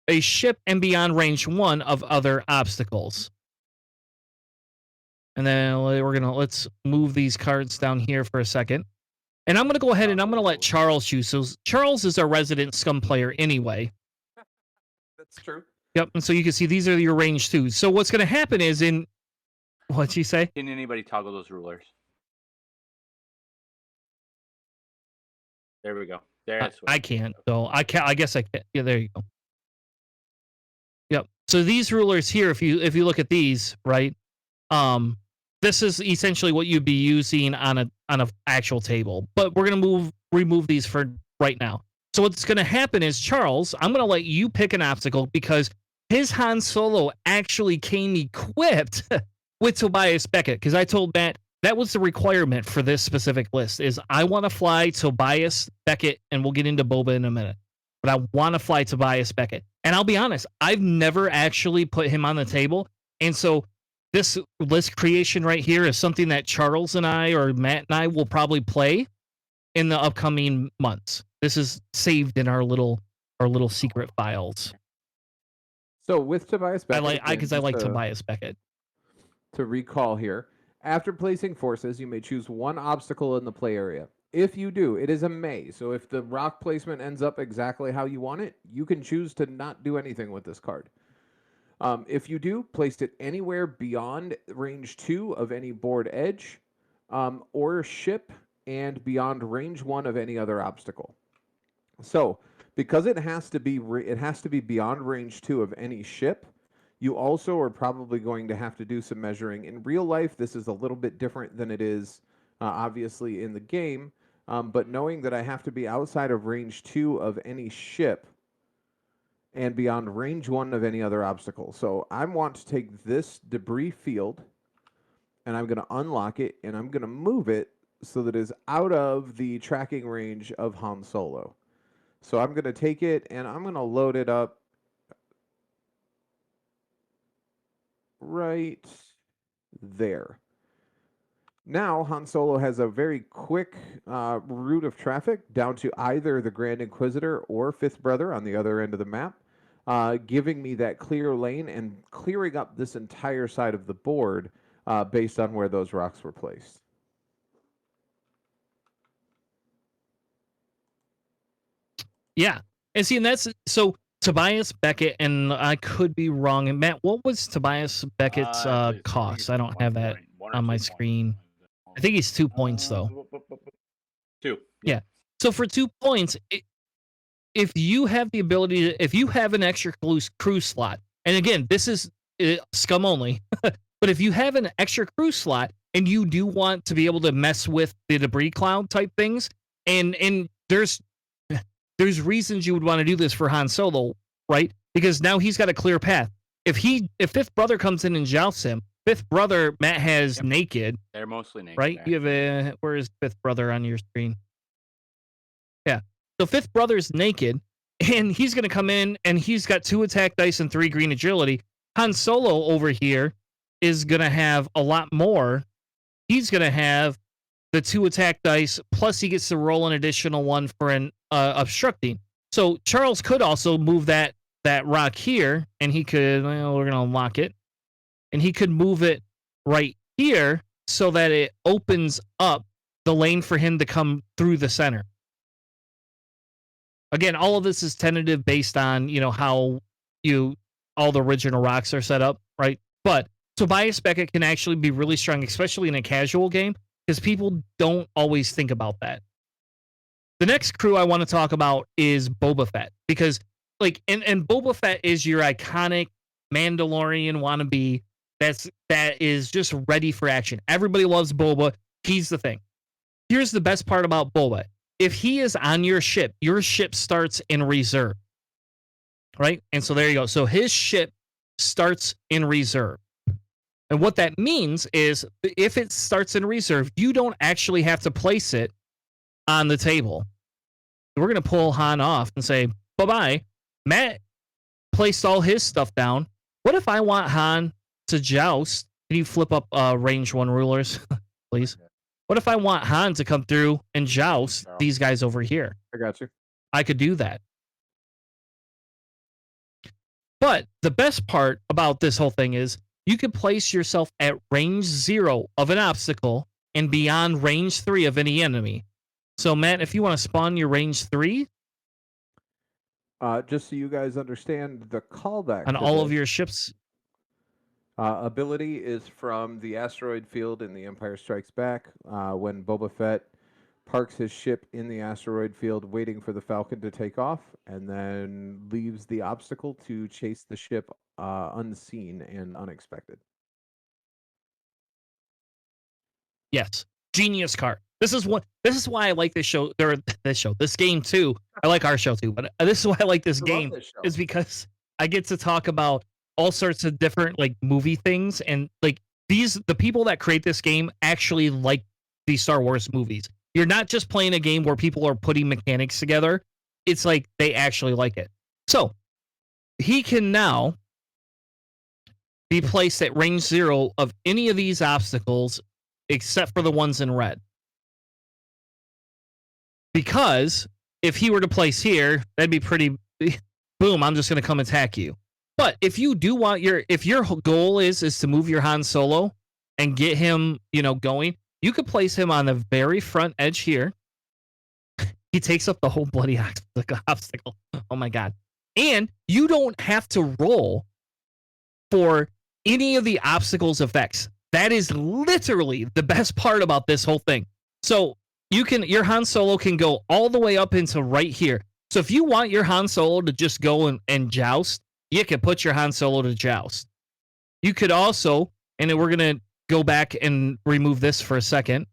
a ship and beyond range 1 of other obstacles. And then let's move these cards down here for a second. And I'm going to go ahead and I'm going to let Charles choose. So Charles is our resident Scum player anyway. That's true. Yep. And so you can see these are your range 2. So what's going to happen is what'd you say? Can anybody toggle those rulers? There we go. I can't, though. I guess I can. Yeah, there you go. Yep. So these rulers here, if you look at these, right? This is essentially what you'd be using on a actual table. But we're gonna remove these for right now. So what's gonna happen is, Charles, I'm gonna let you pick an obstacle because his Han Solo actually came equipped with Tobias Beckett. Because I told Matt that was the requirement for this specific list is I want to fly Tobias Beckett, and we'll get into Boba in a minute. But I want to fly Tobias Beckett. And I'll be honest, I've never actually put him on the table. And so this list creation right here is something that Charles and I or Matt and I will probably play in the upcoming months. This is saved in our little secret files. So with Tobias Beckett, I like Tobias Beckett. To recall here, after placing forces, you may choose one obstacle in the play area. If you do, it is a may. So if the rock placement ends up exactly how you want it, you can choose to not do anything with this card. If you do, place it anywhere beyond range 2 of any board edge or ship and beyond range 1 of any other obstacle. So because it has to be beyond range 2 of any ship, you also are probably going to have to do some measuring. In real life, this is a little bit different than it is obviously in the game, but knowing that I have to be outside of range 2 of any ship and beyond range 1 of any other obstacle. So I want to take this debris field and I'm going to unlock it and I'm going to move it so that it is out of the tracking range of Han Solo. So I'm going to take it and I'm going to load it up right there. Now Han Solo has a very quick route of traffic down to either the Grand Inquisitor or Fifth Brother on the other end of the map, giving me that clear lane and clearing up this entire side of the board based on where those rocks were placed. Yeah. And see, and that's so Tobias Beckett, and I could be wrong. And Matt, what was Tobias Beckett's cost? I don't have that on my screen. I think he's 2 points though. 2. Yeah. So for 2 points, if you have the ability to, if you have an extra crew slot, and again, this is Scum only, but if you have an extra crew slot and you do want to be able to mess with the debris cloud type things, and there's reasons you would want to do this for Han Solo, right? Because now he's got a clear path. If Fifth Brother comes in and jousts him, Fifth Brother Matt has naked. They're mostly naked, right? You have where is Fifth Brother on your screen? Yeah. So Fifth Brother's naked, and he's going to come in, and he's got 2 attack dice and 3 green agility. Han Solo over here is going to have a lot more. He's going to have the 2 attack dice, plus he gets to roll an additional 1 for an obstructing. So Charles could also move that rock here, and he could, well, we're going to unlock it, and he could move it right here so that it opens up the lane for him to come through the center. Again, all of this is tentative based on, how all the original rocks are set up, right? But Tobias Beckett can actually be really strong, especially in a casual game, because people don't always think about that. The next crew I want to talk about is Boba Fett, because like and Boba Fett is your iconic Mandalorian wannabe that is just ready for action. Everybody loves Boba. He's the thing. Here's the best part about Boba. If he is on your ship starts in reserve. Right? And so there you go. So his ship starts in reserve. And what that means is if it starts in reserve, you don't actually have to place it on the table. We're going to pull Han off and say, bye-bye. Matt placed all his stuff down. What if I want Han to joust? Can you flip up range 1 rulers, please? What if I want Han to come through and joust these guys over here? I got you. I could do that. But the best part about this whole thing is you could place yourself at range 0 of an obstacle and beyond range 3 of any enemy. So, Matt, if you want to spawn your range 3 just so you guys understand, the callback on to all of this your ships, ability is from the asteroid field in The Empire Strikes Back, when Boba Fett parks his ship in the asteroid field waiting for the Falcon to take off, and then leaves the obstacle to chase the ship unseen and unexpected. yes, genius card. This is why I like this show, or this game too. I like our show too, but this is why I like this I love game, this show. is because I get to talk about all sorts of different like movie things, and like the people that create this game actually like these Star Wars movies. You're not just playing a game where people are putting mechanics together. It's like they actually like it. So he can now be placed at range 0 of any of these obstacles except for the ones in red. Because if he were to place here, that'd be pretty boom, I'm just going to come attack you. But if you do want if your goal is to move your Han Solo and get him, going, you could place him on the very front edge here. He takes up the whole bloody obstacle. Oh my God. And you don't have to roll for any of the obstacles effects. That is literally the best part about this whole thing. So your Han Solo can go all the way up into right here. So if you want your Han Solo to just go and joust, you can put your Han Solo to joust. You could also, and then we're going to go back and remove this for a second.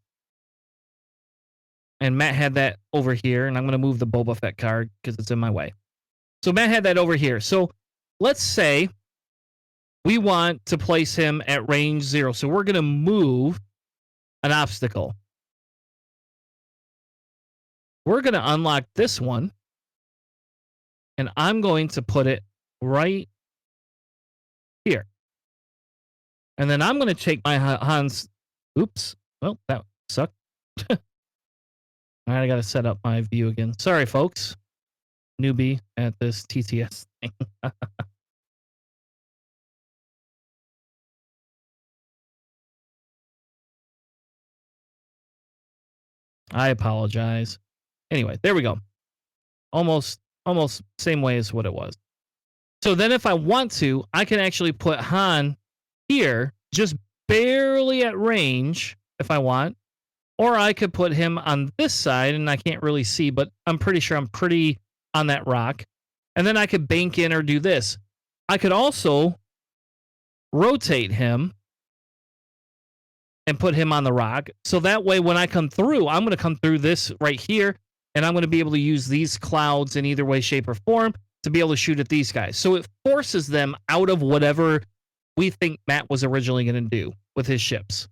And Matt had that over here, and I'm going to move the Boba Fett card because it's in my way. So Matt had that over here. So let's say we want to place him at range 0. So we're going to move an obstacle. We're going to unlock this one, and I'm going to put it right here. And then I'm going to take my Han's... Oops. Well, that sucked. All right, I got to set up my view again. Sorry, folks. Newbie at this TTS thing. I apologize. Anyway, there we go. Almost same way as what it was. So then if I want to, I can actually put Han here, just barely at range if I want. Or I could put him on this side, and I can't really see, but I'm pretty sure I'm pretty on that rock. And then I could bank in or do this. I could also rotate him and put him on the rock. So that way when I come through, I'm going to come through this right here, and I'm going to be able to use these clouds in either way, shape, or form to be able to shoot at these guys. So it forces them out of whatever we think Matt was originally going to do with his ships.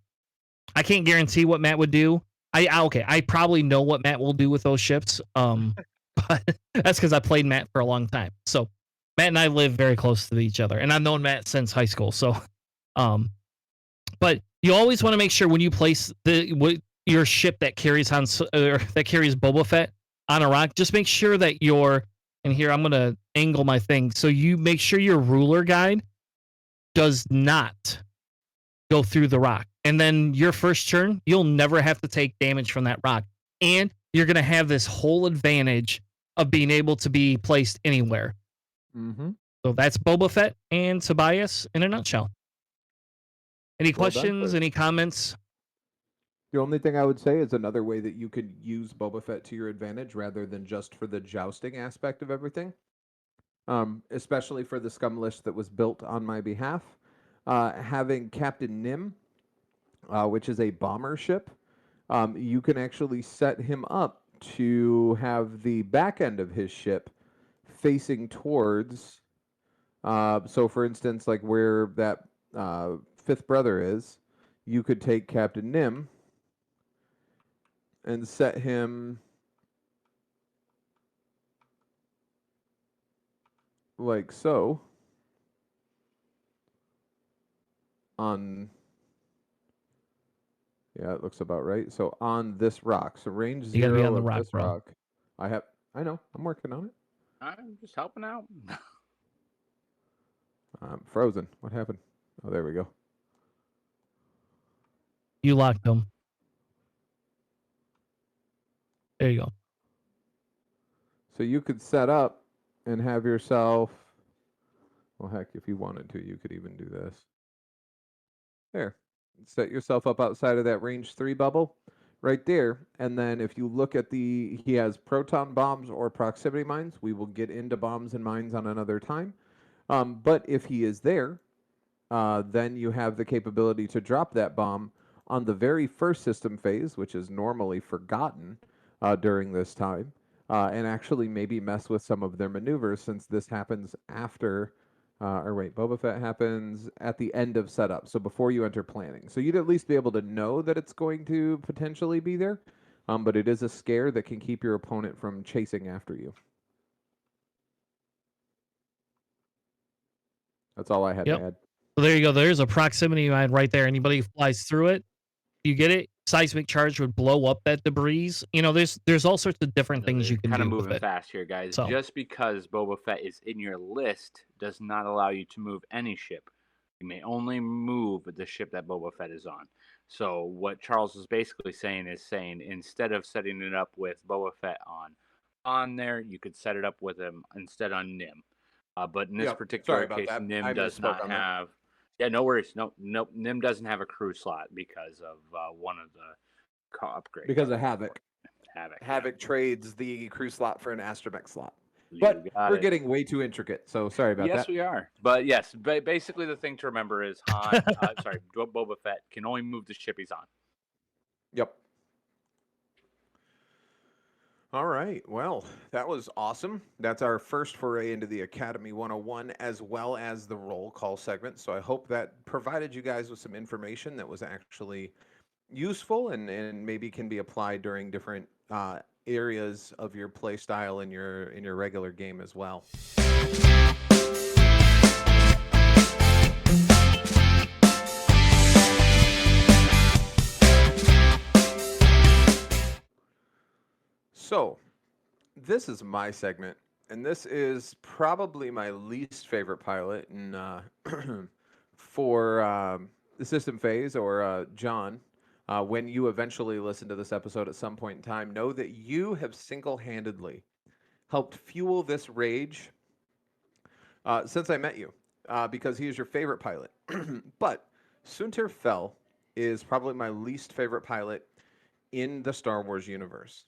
I can't guarantee what Matt would do. I probably know what Matt will do with those ships. But that's because I played Matt for a long time. So Matt and I live very close to each other, and I've known Matt since high school. So, but you always want to make sure when you place your ship that carries that carries Boba Fett on a rock, just make sure that and here I'm gonna angle my thing so you make sure your ruler guide does not go through the rock. And then your first turn, you'll never have to take damage from that rock. And you're going to have this whole advantage of being able to be placed anywhere. Mm-hmm. So that's Boba Fett and Tobias in a nutshell. Any questions? Any comments? The only thing I would say is another way that you could use Boba Fett to your advantage rather than just for the jousting aspect of everything, especially for the scum list that was built on my behalf. Having Captain Nim, which is a bomber ship, you can actually set him up to have the back end of his ship facing towards. So, for instance, like where that fifth brother is, you could take Captain Nim and set him like so on. Yeah, it looks about right. So on this rock, so range You gotta be on zero the of rock, this bro. rock. I know, I'm working on it. I'm just helping out. Frozen. What happened? Oh, there we go. You locked them. There you go. So you could set up and have yourself. Well, heck, if you wanted to, you could even do this. There. Set yourself up outside of that range 3 bubble right there. And then if you look at he has proton bombs or proximity mines. We will get into bombs and mines on another time. But if he is there, then you have the capability to drop that bomb on the very first system phase, which is normally forgotten during this time, and actually maybe mess with some of their maneuvers since this happens after. Boba Fett happens at the end of setup, so before you enter planning. So you'd at least be able to know that it's going to potentially be there, but it is a scare that can keep your opponent from chasing after you. That's all I had Yep. to add. So there you go. There's a proximity mine right there. Anybody who flies through it, you get it. Seismic charge would blow up that debris. You know, there's all sorts of different things you can kind of do with moving it. fast here, guys. So Just because Boba Fett is in your list does not allow you to move any ship. You may only move the ship that Boba Fett is on. So what Charles is basically saying instead of setting it up with Boba Fett on there, you could set it up with him instead on Nim. But in this particular case, Nim does not have. Yeah, no worries. No, Nim doesn't have a crew slot because of one of the upgrades. Because of Havoc. Havoc trades the crew slot for an astromech slot. You But got we're it. getting way too intricate, so sorry about that. Yes, we are. But yes, basically the thing to remember is Boba Fett can only move the ship he's on. Yep. All right. Well, that was awesome. That's our first foray into the Academy 101 as well as the roll call segment. So I hope that provided you guys with some information that was actually useful and maybe can be applied during different areas of your play style in your regular game as well. So, this is my segment, and this is probably my least favorite pilot in, for the system phase or John. When you eventually listen to this episode at some point in time, know that you have single-handedly helped fuel this rage since I met you, because he is your favorite pilot. But Sunter Fell is probably my least favorite pilot in the Star Wars universe.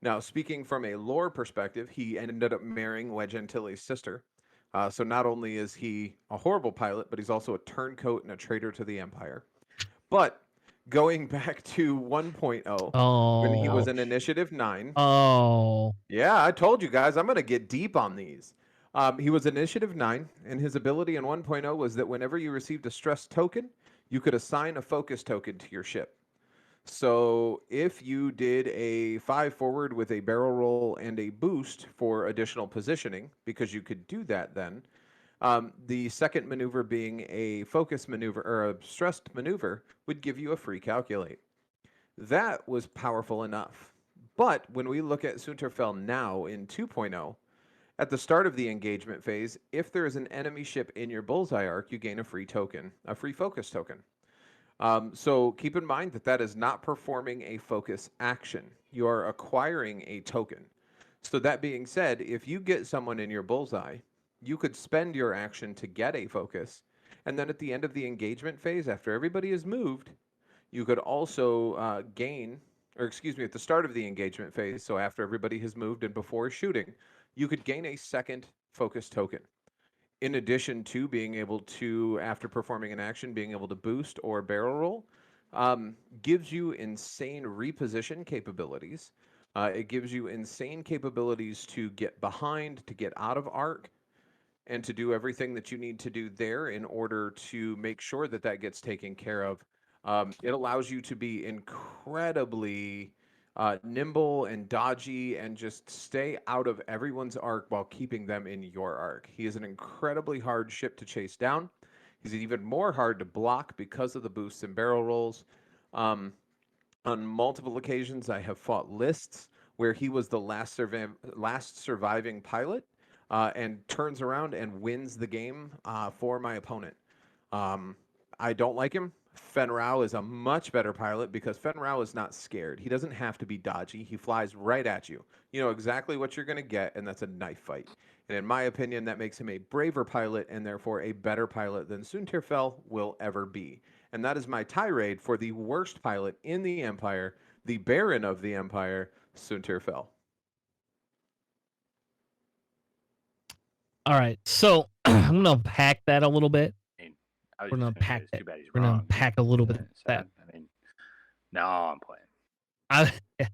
Now, speaking from a lore perspective, he ended up marrying Wedge Antilles' sister. So not only is he a horrible pilot, but he's also a turncoat and a traitor to the Empire. But going back to 1.0, when he was in Initiative 9. Oh. Yeah, I told you guys, I'm going to get deep on these. He was Initiative 9, and his ability in 1.0 was that whenever you received a stress token, you could assign a focus token to your ship. So if you did a 5 forward with a barrel roll and a boost for additional positioning, because you could do that then, the second maneuver being a focus maneuver or a stressed maneuver would give you a free calculate. That was powerful enough. But when we look at Sunterfell now in 2.0, at the start of the engagement phase, if there is an enemy ship in your bullseye arc, you gain a free token, a free focus token. So keep in mind that that is not performing a focus action. You are acquiring a token. So that being said, if you get someone in your bullseye, you could spend your action to get a focus. And then at the end of the engagement phase, after everybody is moved, You could also gain, or excuse me, at the start of the engagement phase, so after everybody has moved and before shooting, you could gain a second focus token. In addition to being able to, after performing an action, being able to boost or barrel roll, gives you insane reposition capabilities. It gives you insane capabilities to get behind, to get out of arc, and to do everything that you need to do there in order to make sure that that gets taken care of. It allows you to be incredibly nimble and dodgy and just stay out of everyone's arc while keeping them in your arc. He is an incredibly hard ship to chase down. He's even more hard to block because of the boosts and barrel rolls. Um, on multiple occasions, I have fought lists where he was the last surviving pilot and turns around and wins the game for my opponent. Um, I don't like him. Fen Rao is a much better pilot because Fen Rao is not scared. He doesn't have to be dodgy. He flies right at you. You know exactly what you're going to get, and that's a knife fight. And in my opinion, that makes him a braver pilot and therefore a better pilot than Suntirfel will ever be. And that is my tirade for the worst pilot in the Empire, the Baron of the Empire, Suntirfel. All right, so I'm gonna unpack that a little bit. I mean, I was We're gonna just gonna say unpack it's it. too bad he's We're gonna wrong. unpack a little bit of that. I mean, no, I'm playing. I,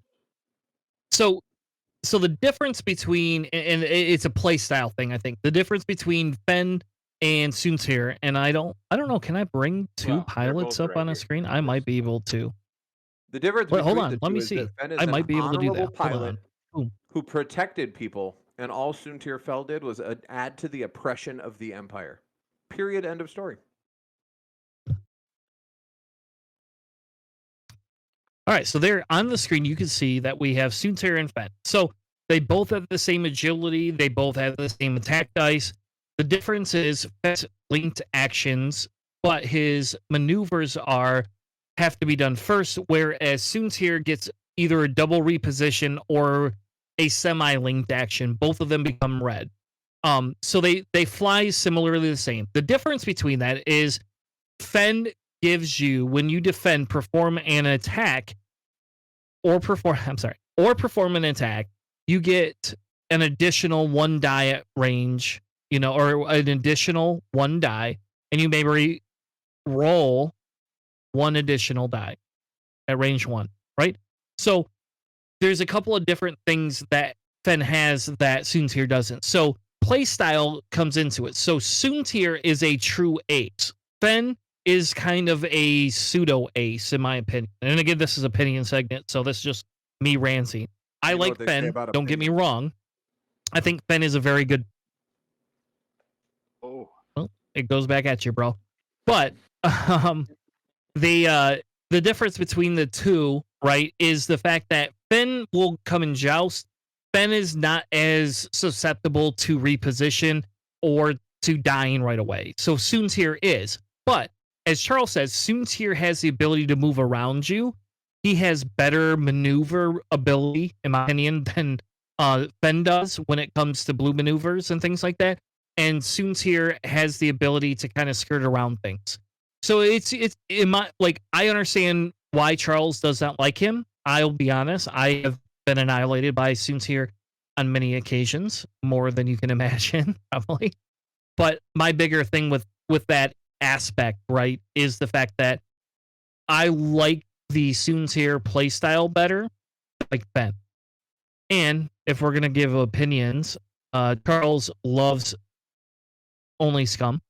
so the difference between, and it's a play style thing, I think. The difference between Fen and Soontir, and I don't know, can I bring two Well, they're pilots both up right on a here. screen? I might be able to. The difference Wait, hold between on, the let two me is see. that Fen is I an might be able to do honorable that. Hold pilot on. Boom. who protected people, and all Suntirfel did was add to the oppression of the Empire. Period. End of story. All right, so there on the screen, you can see that we have Soontir and Fen. So they both have the same agility. They both have the same attack dice. The difference is Fett's linked actions, but his maneuvers have to be done first, whereas Soontir gets either a double reposition or a semi-linked action. Both of them become red. So they fly similarly the same. The difference between that is Fen gives you, when you defend, perform an attack or perform an attack, you get an additional 1 die at range, or an additional 1 die, and you may roll 1 additional die at range 1, right? So there's a couple of different things that Fen has that Soontir doesn't. So playstyle comes into it. So Soontir is a true ace. Fen is kind of a pseudo ace, in my opinion. And again, this is opinion segment, so this is just me ranting. I You know like what they say Fen. about Don't get me opinions. wrong. I think Fen is a very good. Oh, Well, it goes back at you, bro. But the difference between the two, right, is the fact that Fen will come and joust. Fen is not as susceptible to reposition or to dying right away. So Soontir is. But as Charles says, Soontir has the ability to move around you. He has better maneuver ability, in my opinion, than Fen does when it comes to blue maneuvers and things like that. And Soontir has the ability to kind of skirt around things. So it's in my, like, I understand why Charles does not like him. I'll be honest. I have been annihilated by Soontir on many occasions, more than you can imagine, probably. But my bigger thing with that aspect, right, is the fact that I like the Soontir playstyle better, like Ben. And if we're gonna give opinions, Charles loves only Scum,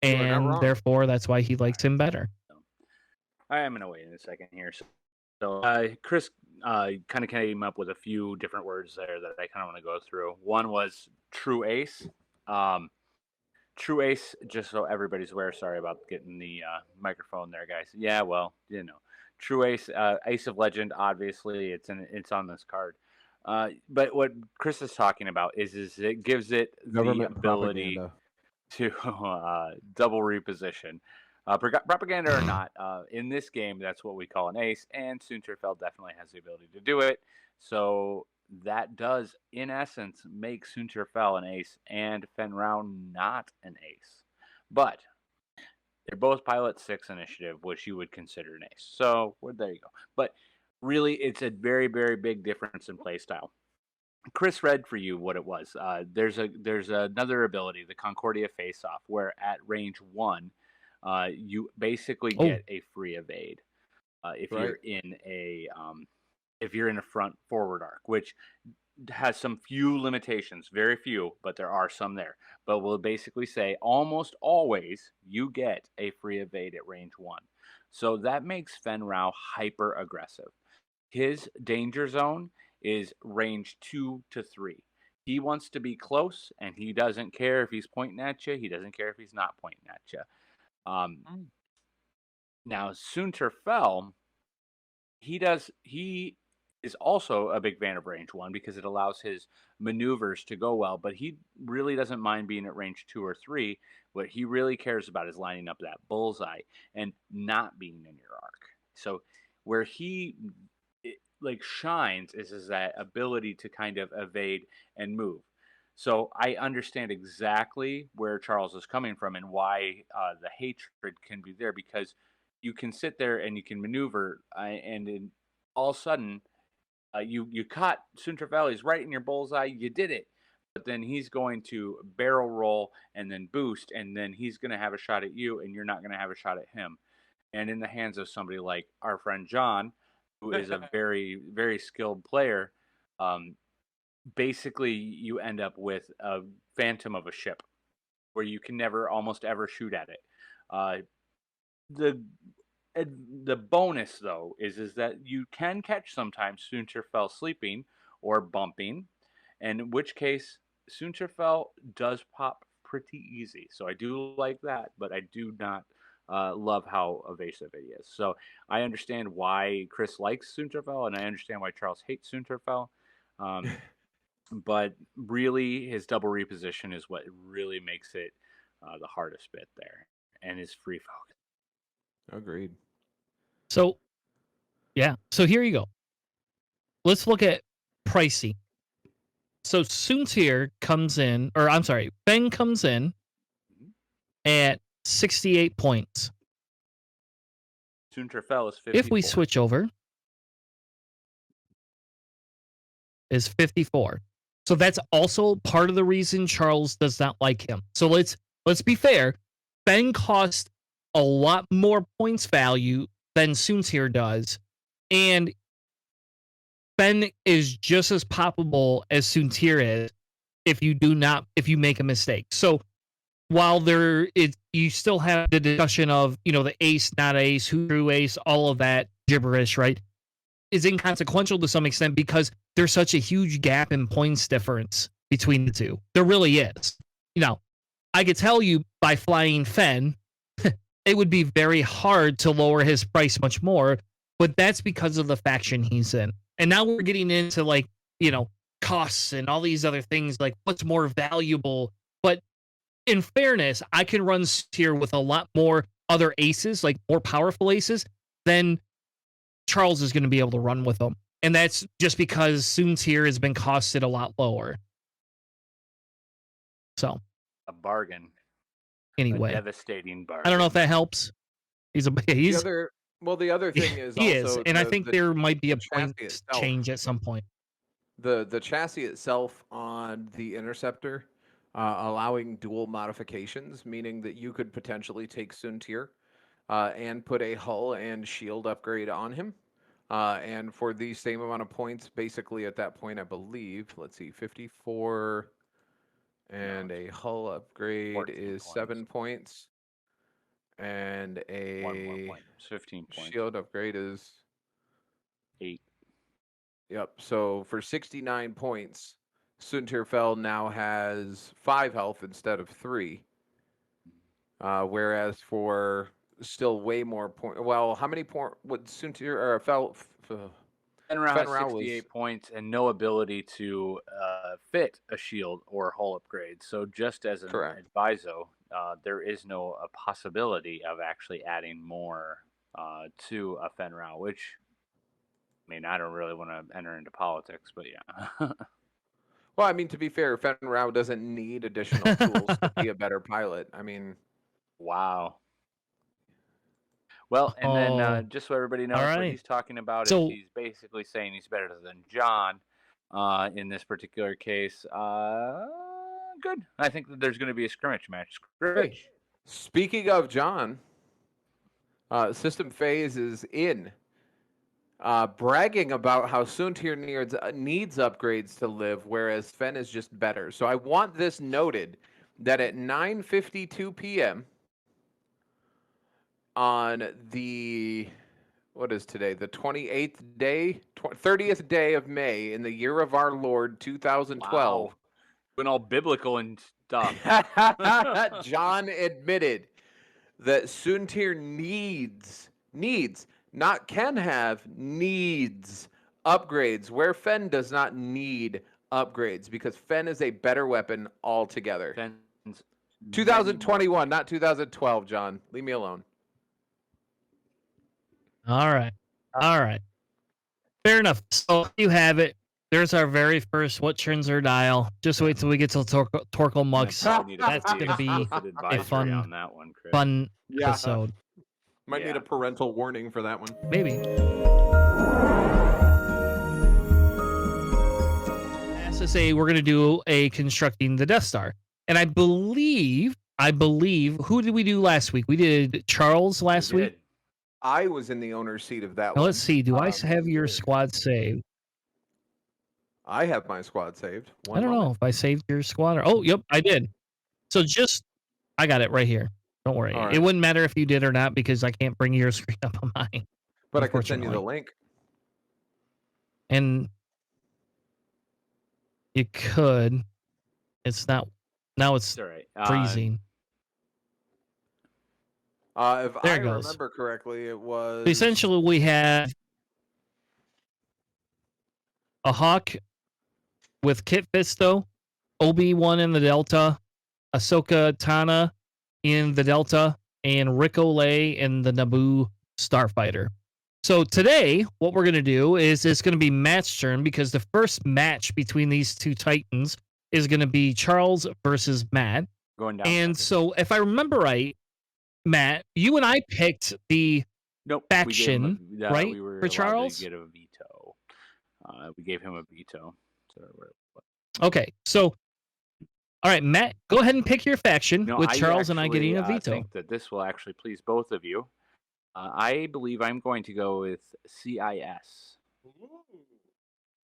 You are not and wrong. therefore that's why he likes him better. I am gonna wait in a second here. So Chris kind of came up with a few different words there that I kind of want to go through. One was true ace. True ace, just so everybody's aware. Sorry about getting the microphone there, guys. Yeah, well, true ace, ace of legend. Obviously, it's on this card. But what Chris is talking about is it gives it Government the ability propaganda. to double reposition. Propaganda or not, in this game, that's what we call an ace, and Soontirfel definitely has the ability to do it. So that does, in essence, make Soontirfel an ace and Fen Rao not an ace. But They're both pilot 6 initiative, which you would consider an ace. So there you go. But really, it's a very, very big difference in playstyle. Chris read for you what it was. There's another ability, the Concordia Face Off, where at range 1, you basically get a free evade if you're in a front forward arc, which has some few limitations, very few, but there are some there. But we'll basically say almost always you get a free evade at range 1. So that makes Fen Rao hyper aggressive. His danger zone is range 2 to 3. He wants to be close, and he doesn't care if he's pointing at you. He doesn't care if he's not pointing at you. Now, Sunter Fell, he is also a big fan of range 1 because it allows his maneuvers to go well, but he really doesn't mind being at range 2 or 3. What he really cares about is lining up that bullseye and not being in your arc. So where he shines is that ability to kind of evade and move. So I understand exactly where Charles is coming from and why the hatred can be there, because you can sit there and you can maneuver, and in all of a sudden you caught Sunter Valley's right in your bullseye. You did it, but then he's going to barrel roll and then boost, and then he's going to have a shot at you, and you're not going to have a shot at him. And in the hands of somebody like our friend John, who is a very, very skilled player, basically you end up with a phantom of a ship where you can never almost ever shoot at it. The bonus, though, is that you can catch sometimes Sunterfell sleeping or bumping, and in which case Sunterfell does pop pretty easy. So I do like that, but I do not love how evasive it is. So I understand why Chris likes Sunterfell, and I understand why Charles hates Sunterfell. But really, his double reposition is what really makes it the hardest bit there, and his free focus. Agreed. So, yeah. So here you go. Let's look at pricing. So Soontir comes in, or I'm sorry, Ben comes in at 68 points. Sunterfell is 54. If we switch over, is 54. So that's also part of the reason Charles does not like him. So let's be fair. Ben costs a lot more points value than Soontir does, and Ben is just as poppable as Soontir is if you make a mistake. So while you still have the discussion of, the ace, not ace, who drew ace, all of that gibberish, right, is inconsequential to some extent because there's such a huge gap in points difference between the two. There really is. I could tell you by flying Fen, it would be very hard to lower his price much more, but that's because of the faction he's in. And now we're getting into costs and all these other things, like what's more valuable. But in fairness, I can run Soontir with a lot more other aces, like more powerful aces, than Charles is going to be able to run with them. And that's just because Soontir has been costed a lot lower. So, a bargain. Anyway, a devastating bargain. I don't know if that helps. The other thing is he also is, and I think there might be a point itself. change at some point. The chassis itself on the Interceptor, allowing dual modifications, meaning that you could potentially take Soontir and put a hull and shield upgrade on him. And for the same amount of points, basically at that point, I believe, 54 and a hull upgrade is 7 points. And a 1 more point, 15 points. Shield upgrade is 8. Yep. So for 69 points, Sunterfell now has 5 health instead of 3. Whereas for still way more point. Well, how many points would Suntir or Fell? Around 68 points and no ability to fit a shield or hull upgrade. So just as an adviso, there is no possibility of actually adding more to a Fenrau, which, I mean, I don't really want to enter into politics, but yeah. Well, I mean, to be fair, Fenrau doesn't need additional tools to be a better pilot. I mean, wow. Well, and then Oh, just so everybody knows, what right. he's talking about is So- he's basically saying he's better than John in this particular case. Good. I think that there's going to be a scrimmage match. Scrimmage. Speaking of John, System Phase is in. Bragging about how Soontir needs upgrades to live, whereas Fen is just better. So I want this noted that at 9:52 p.m. on the, what is today? The 28th day, 30th day of May in the year of our Lord 2012. Wow. Been all biblical and stuff. John admitted that Soontir needs, not can have, needs upgrades, where Fen does not need upgrades because Fen is a better weapon altogether. Fen's 2021, not 2012, John. Leave me alone. All right. Fair enough. So you have it. There's our very first What Turns Our Dial. Just wait till we get to Torkoal Mux. That's gonna be a fun on that one, Chris. Fun Yeah. episode. Might need a parental warning for that one. Maybe. Has to say we're gonna do a constructing the Death Star, and I believe. Who did we do last week? We did Charles last week. I was in the owner's seat of that Now one. let's see. Do I have your squad saved? I have my squad saved. I don't know if I saved your squad or. Oh, yep, I did. So I got it right here. Don't worry. All right. It wouldn't matter if you did or not because I can't bring your screen up on mine. But I can send you the link. And you could. It's not. Now it's all right. freezing. If There I it goes. remember correctly, it was Essentially, we have a Hawk with Kit Fisto, Obi-Wan in the Delta, Ahsoka Tana in the Delta, and Rick Olay in the Naboo Starfighter. So today, what we're going to do is it's going to be match turn because the first match between these two Titans is going to be Charles versus Matt. Going down. And so if I remember right, Matt, you and I picked the faction, right? We were for Charles? to get a veto. We gave him a veto. Okay, so all right, Matt, go ahead and pick your faction with Charles and I getting a veto. I think that this will actually please both of you. I believe I'm going to go with CIS.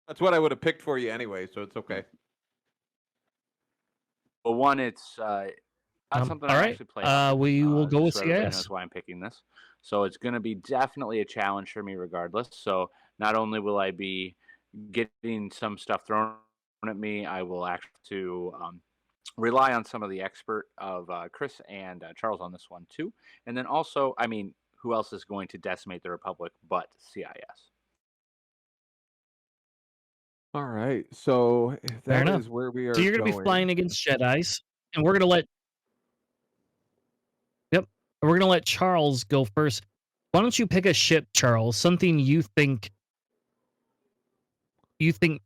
That's what I would have picked for you anyway, so it's okay. Well, one, it's not something I actually play. We will go with so CIS. That's why I'm picking this. So it's going to be definitely a challenge for me regardless. So not only will I be getting some stuff thrown at me, I will actually to rely on some of the expert of Chris and Charles on this one too. And then also, I mean, who else is going to decimate the Republic but CIS? All right, so if that is where we are. So you're going to be flying against Jedis, and we're going to let. Yep, we're going to let Charles go first. Why don't you pick a ship, Charles? Something you think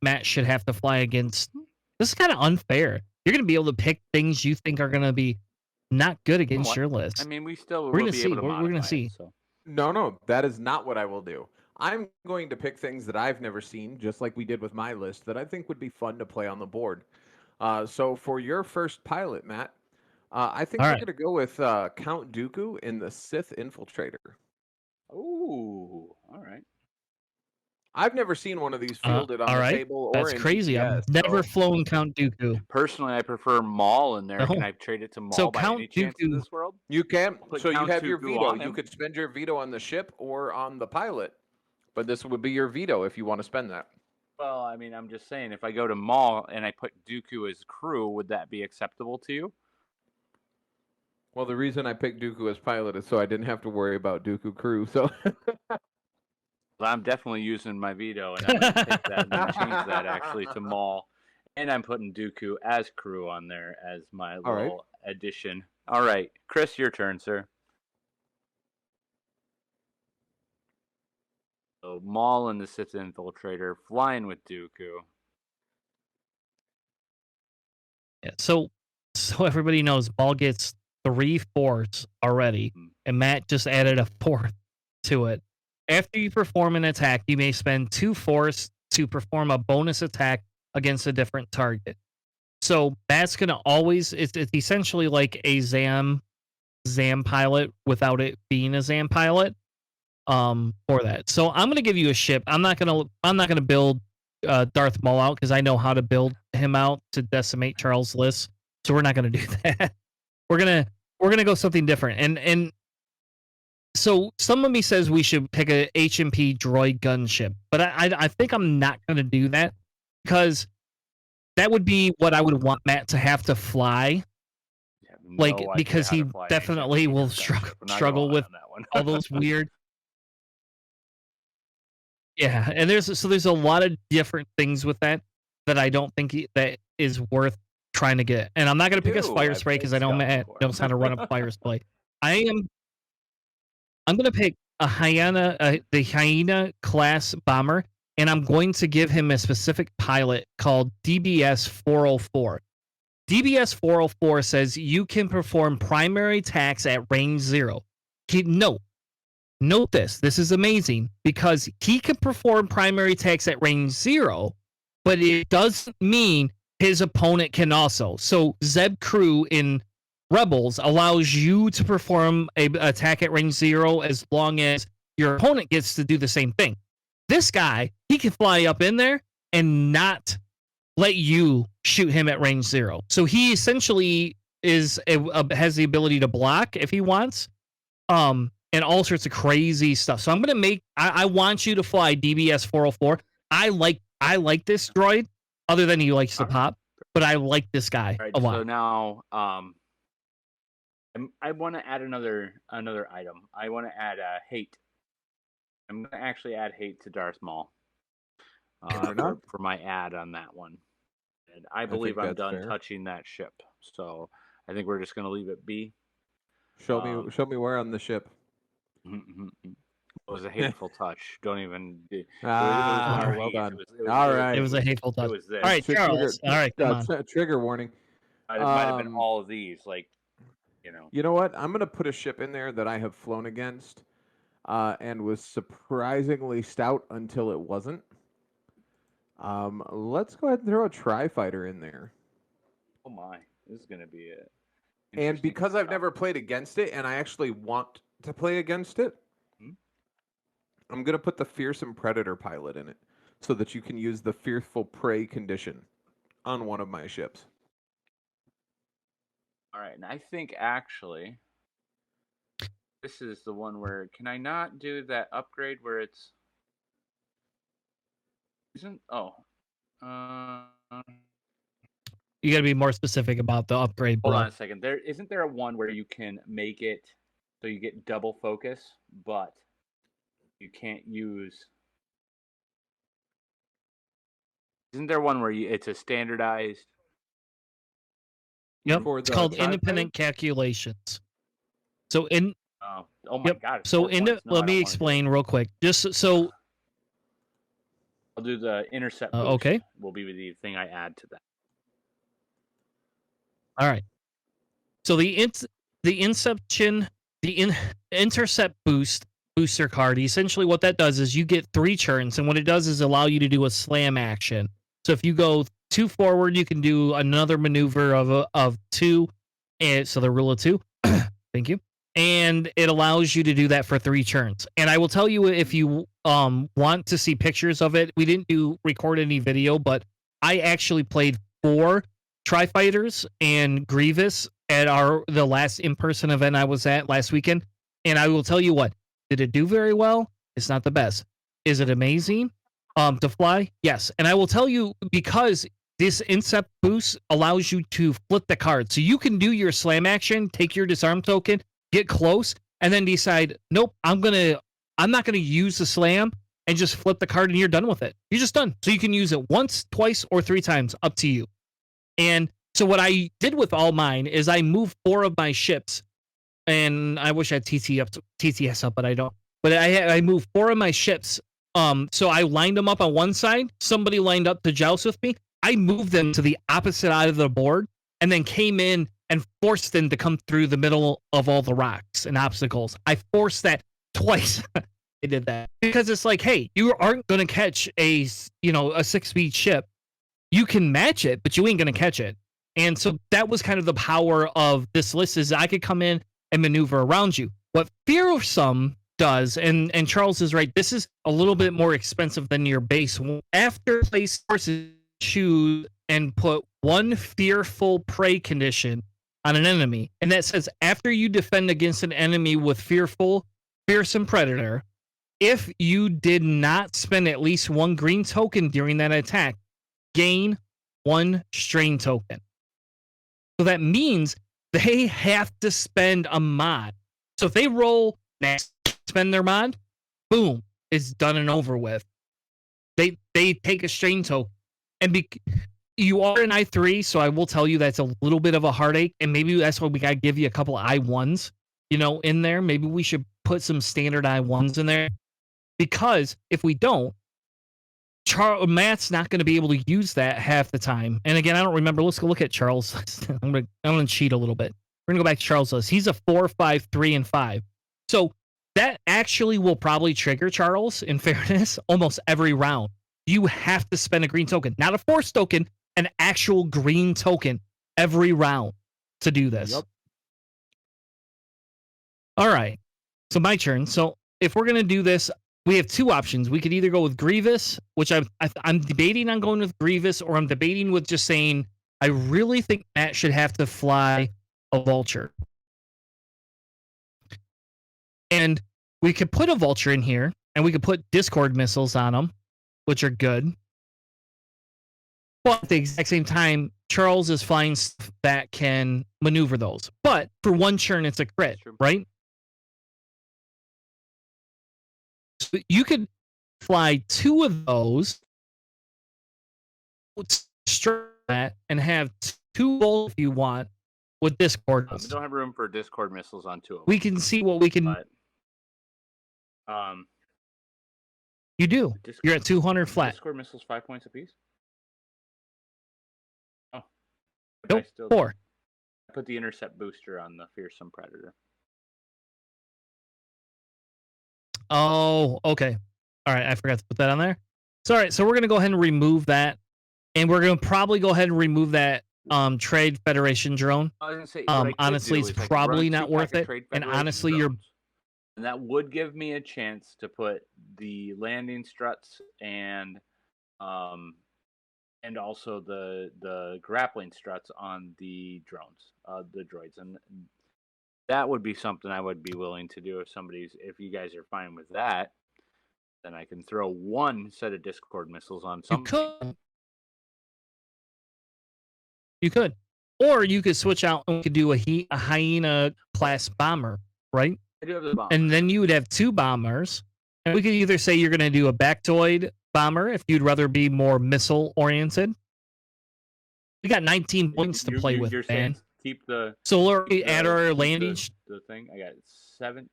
Matt should have to fly against. This is kind of unfair. You're going to be able to pick things you think are going to be not good against your list. I mean, we're going to see. We're going to see. So. No, that is not what I will do. I'm going to pick things that I've never seen, just like we did with my list, that I think would be fun to play on the board. So for your first pilot, Matt, I think we're going to go with Count Dooku in the Sith Infiltrator. Ooh, all right. I've never seen one of these fielded on the table. That's crazy. I've never flown Count Dooku. Personally, I prefer Maul in there. Can I trade it to Maul by any chance in this world? You can. So you have your veto. You could spend your veto on the ship or on the pilot. But this would be your veto if you want to spend that. Well, I mean, I'm just saying, if I go to Maul and I put Dooku as crew, would that be acceptable to you? Well, the reason I picked Dooku as pilot is so I didn't have to worry about Dooku crew. So I'm definitely using my veto, and I'm going to take that and change that actually to Maul. And I'm putting Dooku as crew on there as my little addition. All right, Chris, your turn, sir. So Maul and the Sith Infiltrator flying with Dooku. Yeah, so everybody knows Maul gets 3 fourths already, and Matt just added a 4th. to it. After you perform an attack, you may spend 2 force to perform a bonus attack against a different target. So that's gonna always it's essentially like a Zam pilot without it being a Zam pilot. For that. So I'm gonna give you a ship. I'm not gonna build Darth Maul out because I know how to build him out to decimate Charles Liss. So we're not gonna do that. We're gonna go something different. And so some of me says we should pick a HMP droid gunship, but I think I'm not gonna do that because that would be what I would want Matt to have to fly. Like because he definitely will struggle with all those weird. Yeah, and there's a lot of different things with that I don't think that is worth trying to get. And I'm not going to pick a fire spray because I know Matt knows how to run a fire spray. I'm going to pick a the Hyena class bomber, and I'm going to give him a specific pilot called DBS 404. DBS 404 says you can perform primary attacks at range 0. Note this. This is amazing because he can perform primary attacks at range 0, but it doesn't mean his opponent can also. So Zeb Crew in Rebels allows you to perform an attack at range 0 as long as your opponent gets to do the same thing. This guy, he can fly up in there and not let you shoot him at range 0. So he essentially has the ability to block if he wants. And all sorts of crazy stuff. So I'm gonna make. I want you to fly DBS 404. I like this droid, other than he likes to pop, but I like this guy a lot. So now, I want to add another item. I want to add hate. I'm gonna actually add hate to Darth Maul. For my ad on that one, and I believe I'm done touching that ship. So I think we're just gonna leave it be. Show me where on the ship. It was a hateful touch. Don't even. Well done. All right. It was a hateful touch. It was this. All right, Charles. All right, come on. Trigger warning. It might have been all of these, like, you know. You know what? I'm gonna put a ship in there that I have flown against, and was surprisingly stout until it wasn't. Let's go ahead and throw a tri-fighter in there. Oh my, this is gonna be it. And because I've never played against it, and I actually want to play against it, I'm going to put the Fearsome Predator pilot in it so that you can use the Fearful Prey condition on one of my ships. All right, and I think actually this is the one where, can I not do that upgrade where it's you got to be more specific about the upgrade, bro. Hold on a second. Isn't there a one where you can make it so you get double focus, but you can't use? Isn't there one where it's a standardized? Yep. It's called independent calculations. So oh my god. So let me explain real quick. Just so I'll do the intercept boost. Okay. Will be the thing I add to that. All right. So the intercept booster card, essentially what that does is you get 3 turns, and what it does is allow you to do a slam action. So if you go 2 forward, you can do another maneuver of 2, and so the rule of 2. Thank you. And it allows you to do that for 3 turns. And I will tell you, if you want to see pictures of it, we didn't record any video, but I actually played 4 Tri-Fighters and Grievous at the last in-person event I was at last weekend. And I will tell you what, did it do very well? It's not the best. Is it amazing to fly? Yes. And I will tell you, because this Incept boost allows you to flip the card. So you can do your slam action, take your disarm token, get close, and then decide, nope, I'm not gonna use the slam, and just flip the card and you're done with it. You're just done. So you can use it once, twice, or 3 times, up to you. And so what I did with all mine is I moved 4 of my ships, and I wish I had TTS up, but I don't. But I moved 4 of my ships. So I lined them up on one side. Somebody lined up to joust with me. I moved them to the opposite side of the board, and then came in and forced them to come through the middle of all the rocks and obstacles. I forced that twice. they did that because it's like, hey, you aren't going to catch a 6-speed ship. You can match it, but you ain't going to catch it. And so that was kind of the power of this list is I could come in and maneuver around you. What Fearsome does, and Charles is right, this is a little bit more expensive than your base. After place forces choose and put one fearful prey condition on an enemy, and that says after you defend against an enemy with fearsome predator, if you did not spend at least one green token during that attack, gain one strain token. So that means they have to spend a mod. So if they roll next, spend their mod, boom, it's done and over with. They take a strain token. And you are an I3, so I will tell you that's a little bit of a heartache. And maybe that's why we got to give you a couple of I1s, in there. Maybe we should put some standard I1s in there. Because if we don't, Matt's not going to be able to use that half the time. And again, I don't remember. Let's go look at Charles. I'm going to cheat a little bit. We're going to go back to Charles' list. He's a 4, 5, 3, and 5. So that actually will probably trigger Charles, in fairness, almost every round. You have to spend a green token. Not a force token, an actual green token every round to do this. Yep. All right. So my turn. So if we're going to do this, we have two options. We could either go with Grievous, which I'm debating on going with Grievous, or I'm debating with just saying I really think Matt should have to fly a Vulture. And we could put a Vulture in here, and we could put Discord missiles on them, which are good. But at the exact same time, Charles is flying stuff that can maneuver those. But for one turn, it's a crit, right? So you could fly two of those, that, and have two bolts if you want with Discord. We don't have room for Discord missiles on two of them. We can see what we can. But, you do. You're at 200 flat. Discord missiles 5 points apiece. Oh, nope, 4. I put the intercept booster on the fearsome predator. Oh, okay. All right, I forgot to put that on there. So, all right, so we're going to go ahead and remove that. And we're going to probably go ahead and remove that Trade Federation drone. I was going to say, honestly, it's probably not worth it. And honestly, and that would give me a chance to put the landing struts and also the grappling struts on the drones, the droids. And that would be something I would be willing to do if you guys are fine with that. Then I can throw one set of Discord missiles on something. You could. Or you could switch out and we could do a Hyena class bomber, right? I do have the bomber. And then you would have two bombers. And we could either say you're going to do a Bactoid bomber if you'd rather be more missile oriented. We got 19 points to play with, man. Keep the add our landing. The thing I got 17.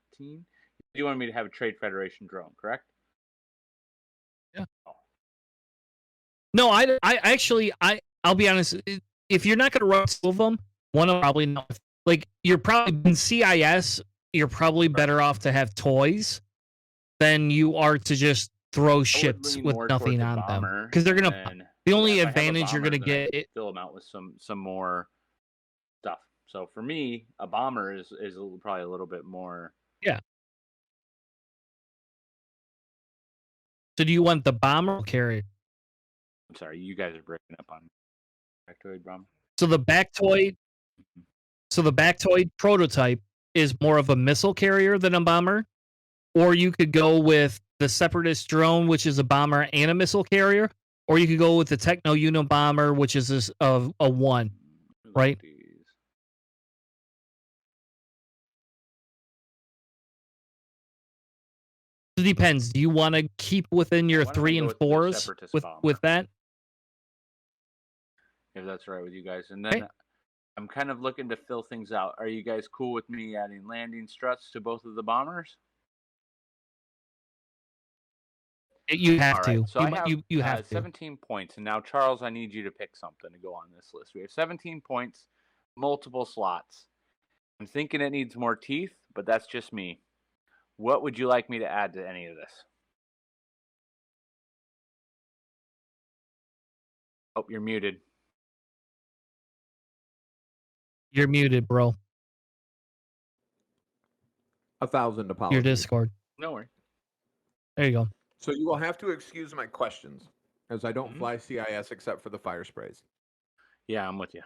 You wanted me to have a Trade Federation drone, correct? Yeah. Oh. No, I'll be honest. If you're not going to run two of them, one will probably not. Like you're probably in CIS. You're probably better off to have toys than you are to just throw ships with nothing on them, because they're gonna. The only advantage you're gonna get fill them out with some more stuff. So for me, a bomber is probably a little bit more. Yeah. So do you want the bomber carrier? I'm sorry, you guys are breaking up on Bactoid bomber. So the Bactoid prototype is more of a missile carrier than a bomber, or you could go with the Separatist drone, which is a bomber and a missile carrier, or you could go with the Techno Unabomber, which is a 1, right? It depends. Do you want to keep within your 3 and 4s with that? If that's right with you guys. And then I'm kind of looking to fill things out. Are you guys cool with me adding landing struts to both of the bombers? You have to. So you have 17 points. And now, Charles, I need you to pick something to go on this list. We have 17 points, multiple slots. I'm thinking it needs more teeth, but that's just me. What would you like me to add to any of this? Oh, you're muted. You're muted, bro. 1,000 apologies. Your Discord. No worries. There you go. So you will have to excuse my questions, as I don't fly CIS except for the fire sprays. Yeah, I'm with you.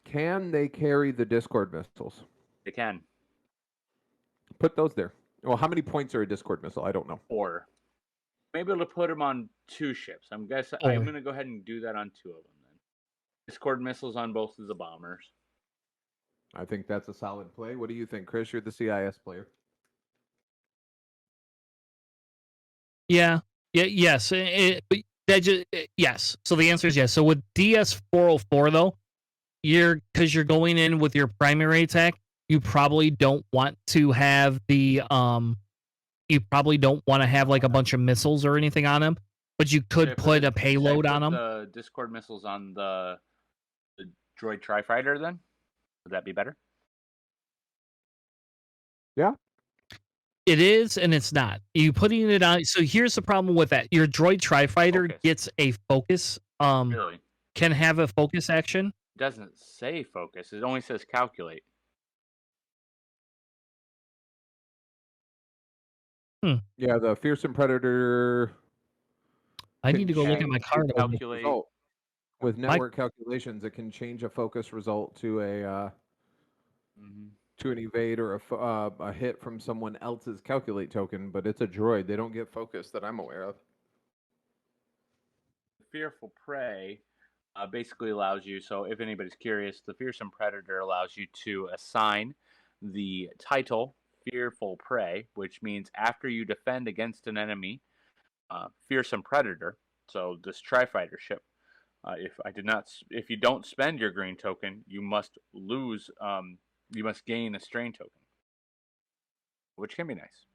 Can they carry the Discord missiles? They can. Put those there. Well, how many points are a Discord missile? I don't know. 4. Maybe able to put them on 2 ships. I'm going to go ahead and do that on 2 of them then. Discord missiles on both of the bombers. I think that's a solid play. What do you think, Chris? You're the CIS player. Yeah. Yes. Yes. So the answer is yes. So with DS 404 though, because you're going in with your primary attack, you probably don't want to have like a bunch of missiles or anything on them, but you could put a payload on them. The Discord missiles on the droid tri-fighter then? Would that be better? Yeah. It is and it's not. You putting it on. So here's the problem with that. Your droid tri-fighter gets a focus. Really? Can have a focus action. It doesn't say focus. It only says calculate. Yeah, the fearsome predator. I need to go look at my card. Calculate. With network calculations, it can change a focus result to a to an evade or a hit from someone else's calculate token, but it's a droid. They don't get focus that I'm aware of. Fearful prey basically allows you, so if anybody's curious, the fearsome predator allows you to assign the title fearful prey, which means after you defend against an enemy, fearsome predator, so this tri-fighter ship, if you don't spend your green token, you must gain a strain token, which can be nice.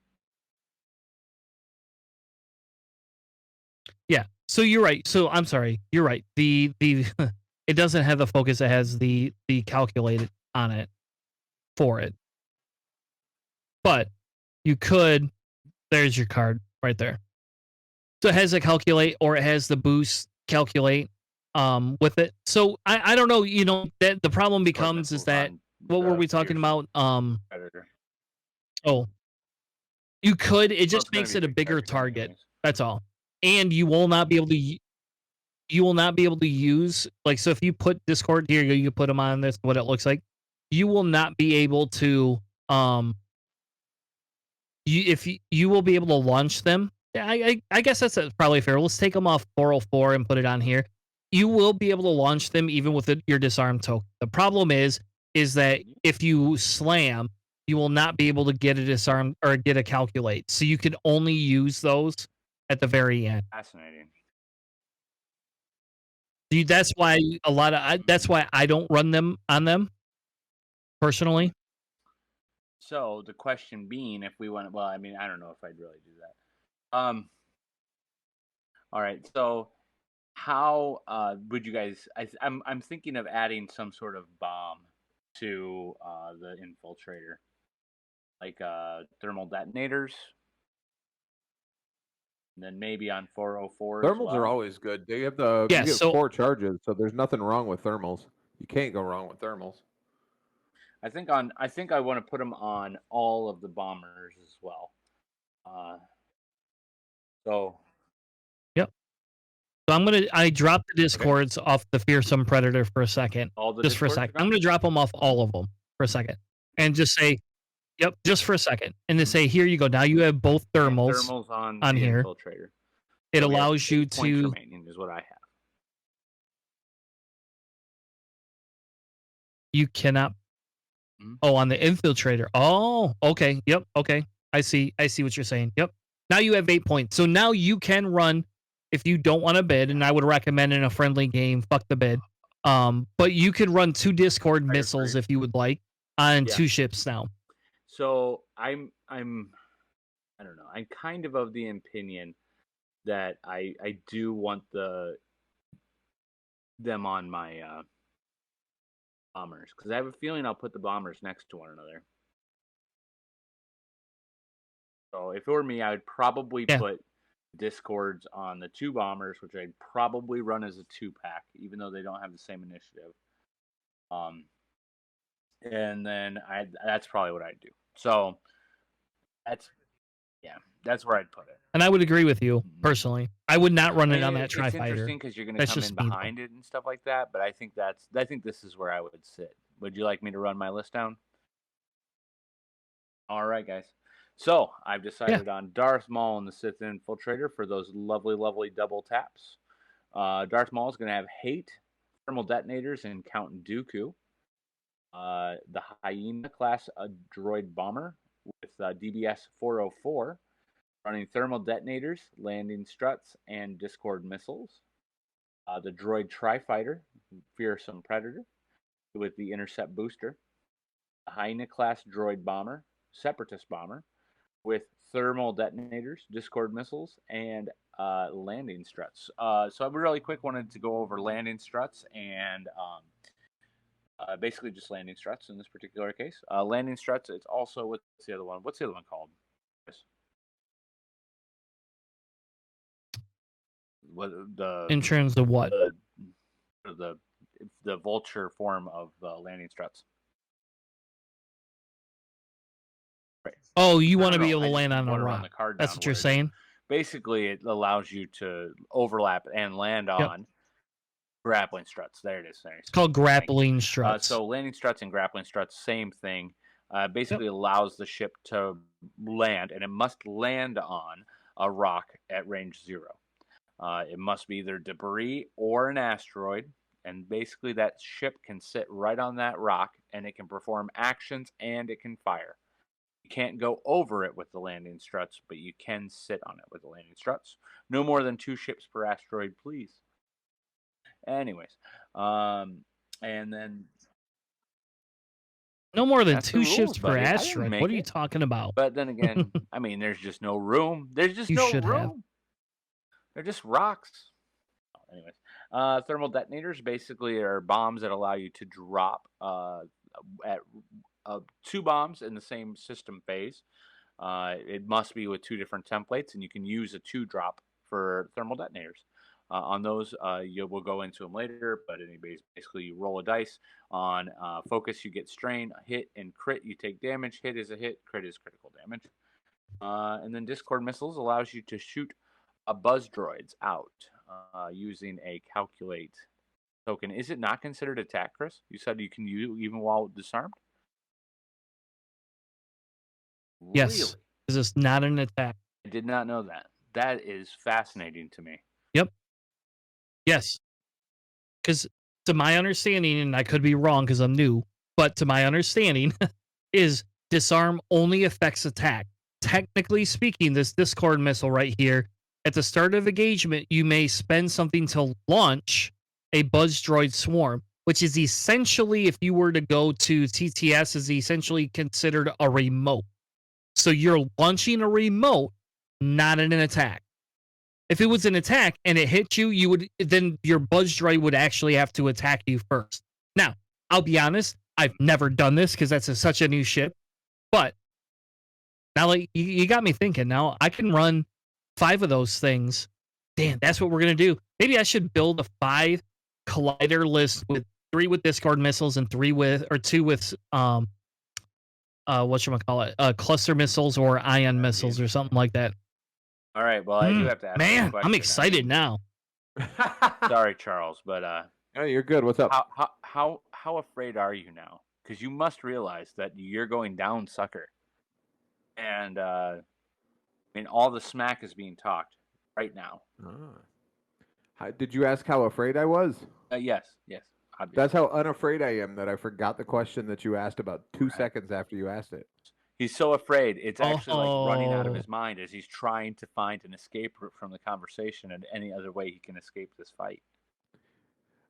Yeah. So you're right. So I'm sorry. You're right. The it doesn't have the focus. It has the calculated on it for it. But you could. There's your card right there. So it has a calculate or it has the boost calculate with it. So I don't know. You know that the problem becomes is that what were we talking about? Predator. Oh, you could. It just makes it a bigger target. Anyways. That's all. And you will not be able to. You will not be able to use so if you put Discord here, you put them on this. What it looks like, you will not be able to. You will be able to launch them. I guess that's probably fair. Let's take them off 404 and put it on here. You will be able to launch them even with your disarm token. The problem is that if you slam, you will not be able to get a disarm or get a calculate. So you can only use those at the very end. Fascinating. That's why that's why I don't run them on them personally. So the question being, if we want, well, I mean, I don't know if I'd really do that. All right. So how would you guys? I'm thinking of adding some sort of bomb to the infiltrator, like thermal detonators. And then maybe on 404. Thermals are always good. They have you get 4 charges, so there's nothing wrong with thermals. You can't go wrong with thermals. I think I want to put them on all of the bombers as well. Yep. So I dropped the Discords off the fearsome predator for a second. Just for a second. I'm gonna drop them off all of them for a second, and just say, yep, just for a second, and then say, here you go. Now you have both thermals on here. Infiltrator. It allows you to. Remaining is what I have. You cannot. Oh, on the infiltrator. Oh, okay. Yep. Okay. I see what you're saying. Yep. Now you have 8 points. So now you can run if you don't want to bid, and I would recommend in a friendly game, fuck the bid. But you could run 2 Discord missiles if you would like on 2 ships now. So I don't know. I'm kind of the opinion that I do want them on my bombers, because I have a feeling I'll put the bombers next to one another. So if it were me, I would probably Yeah. put Discords on the 2 bombers, which I'd probably run as a 2-pack, even though they don't have the same initiative. And then that's probably what I'd do. So that's where I'd put it. And I would agree with you personally. I would not run it on that It's Tri-Fighter. interesting because you're going to That's come just in me, though. behind it and stuff like that. But I think this is where I would sit. Would you like me to run my list down? All right, guys. So I've decided on Darth Maul and the Sith Infiltrator for those lovely, lovely double taps. Darth Maul is going to have Hate, Thermal Detonators, and Count Dooku. The Hyena class droid bomber with DBS 404, running thermal detonators, landing struts, and Discord missiles. The droid Tri-Fighter, Fearsome Predator, with the Intercept booster. The Hyena class droid bomber, Separatist bomber, with thermal detonators, Discord missiles, and landing struts. So I really quick wanted to go over landing struts and basically just landing struts in this particular case. Landing struts, it's also, what's the other one? What's the other one called? What the In terms of what? The vulture form of landing struts. Right. Oh, you want to No, be able to I just land on a wanna run rock. the card That's down what you're where it is. saying? Basically, it allows you to overlap and land on grappling struts. There it is. It's called grappling struts. So landing struts and grappling struts, same thing. Basically allows the ship to land, and it must land on a rock at range 0. It must be either debris or an asteroid, and basically that ship can sit right on that rock, and it can perform actions, and it can fire. You can't go over it with the landing struts, but you can sit on it with the landing struts. No more than 2 ships per asteroid, please. Anyways, and then no more than that's 2 the ships rules, per buddy. I didn't asteroid. make What are you it. talking about? But then again, I mean, there's just no room. There's just You no should have. room. They're just rocks. Anyways, thermal detonators basically are bombs that allow you to drop at 2 bombs in the same system phase. It must be with 2 different templates, and you can use a 2-drop for thermal detonators. On those, we'll go into them later, but basically you roll a dice. On focus, you get strain, hit, and crit, you take damage. Hit is a hit, crit is critical damage. And then Discord missiles allows you to shoot buzz droids out using a calculate token. Is it not considered attack, Chris? You said you can use even while disarmed? Yes, Really? because it's not an attack. I did not know that. That is fascinating to me. Yep. Yes. Because to my understanding, and I could be wrong because I'm new, but to my understanding, is disarm only affects attack. Technically speaking, this Discord missile right here, at the start of engagement, you may spend something to launch a buzz droid swarm, which is essentially, if you were to go to TTS, is essentially considered a remote. So you're launching a remote, not an attack. If it was an attack and it hit you, then your buzz droid would actually have to attack you first. Now, I'll be honest, I've never done this because that's such a new ship. But now, like, you got me thinking. Now I can run 5 of those things. Damn, that's what we're gonna do. Maybe I should build a 5 collider list with 3 with Discord missiles and 2 with whatchamacallit, cluster missiles or ion missiles or something like that. All right. Well, I do have to ask you a Man, question. I'm excited now. Sorry, Charles, but Oh, you're good. What's up? how afraid are you now? Because you must realize that you're going down, sucker. And I mean, all the smack is being talked right now. Did you ask how afraid I was? Yes, obviously. That's how unafraid I am that I forgot the question that you asked about 2 seconds after you asked it. He's so afraid. It's actually like running out of Oh. his mind as he's trying to find an escape route from the conversation and any other way he can escape this fight.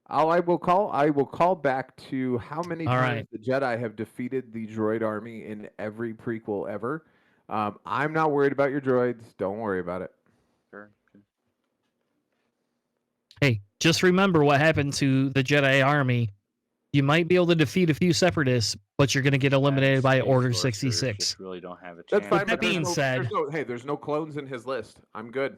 I will call back to how many All times right. the Jedi have defeated the droid army in every prequel ever. I'm not worried about your droids. Don't worry about it. Sure. Hey, just remember what happened to the Jedi army you might be able to defeat a few separatists, but you're going to get eliminated by Space Order Sorcerers 66. Just really don't have a chance. That's fine. That But there's being no, said- there's no clones in his list. I'm good.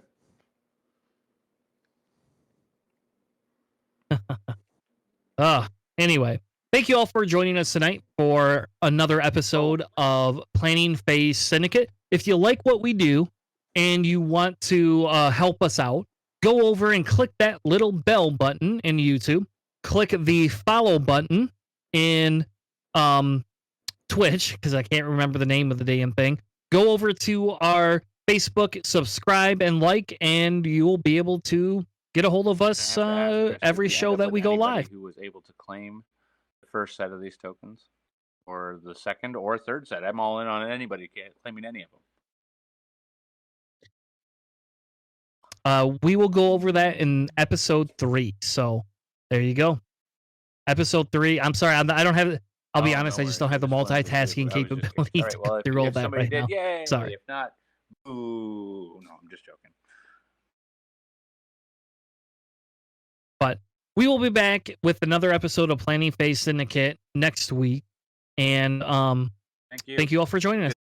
Anyway, thank you all for joining us tonight for another episode of Planning Phase Syndicate. If you like what we do and you want to help us out, go over and click that little bell button in YouTube. Click the follow button in Twitch, because I can't remember the name of the damn thing. Go over to our Facebook, subscribe and like, and you will be able to get a hold of us every show that we go live. Who was able to claim the first set of these tokens, or the second or third set? I'm all in on anybody claiming any of them. We will go over that in episode 3. So there you go. Episode 3. I'm sorry, I don't have. I'll be honest, I just don't have the multitasking capability to go through all that right now. Yay. Sorry. If not, ooh, no, I'm just joking. But we will be back with another episode of Planning Phase Syndicate next week. And Thank you. thank you all for joining us.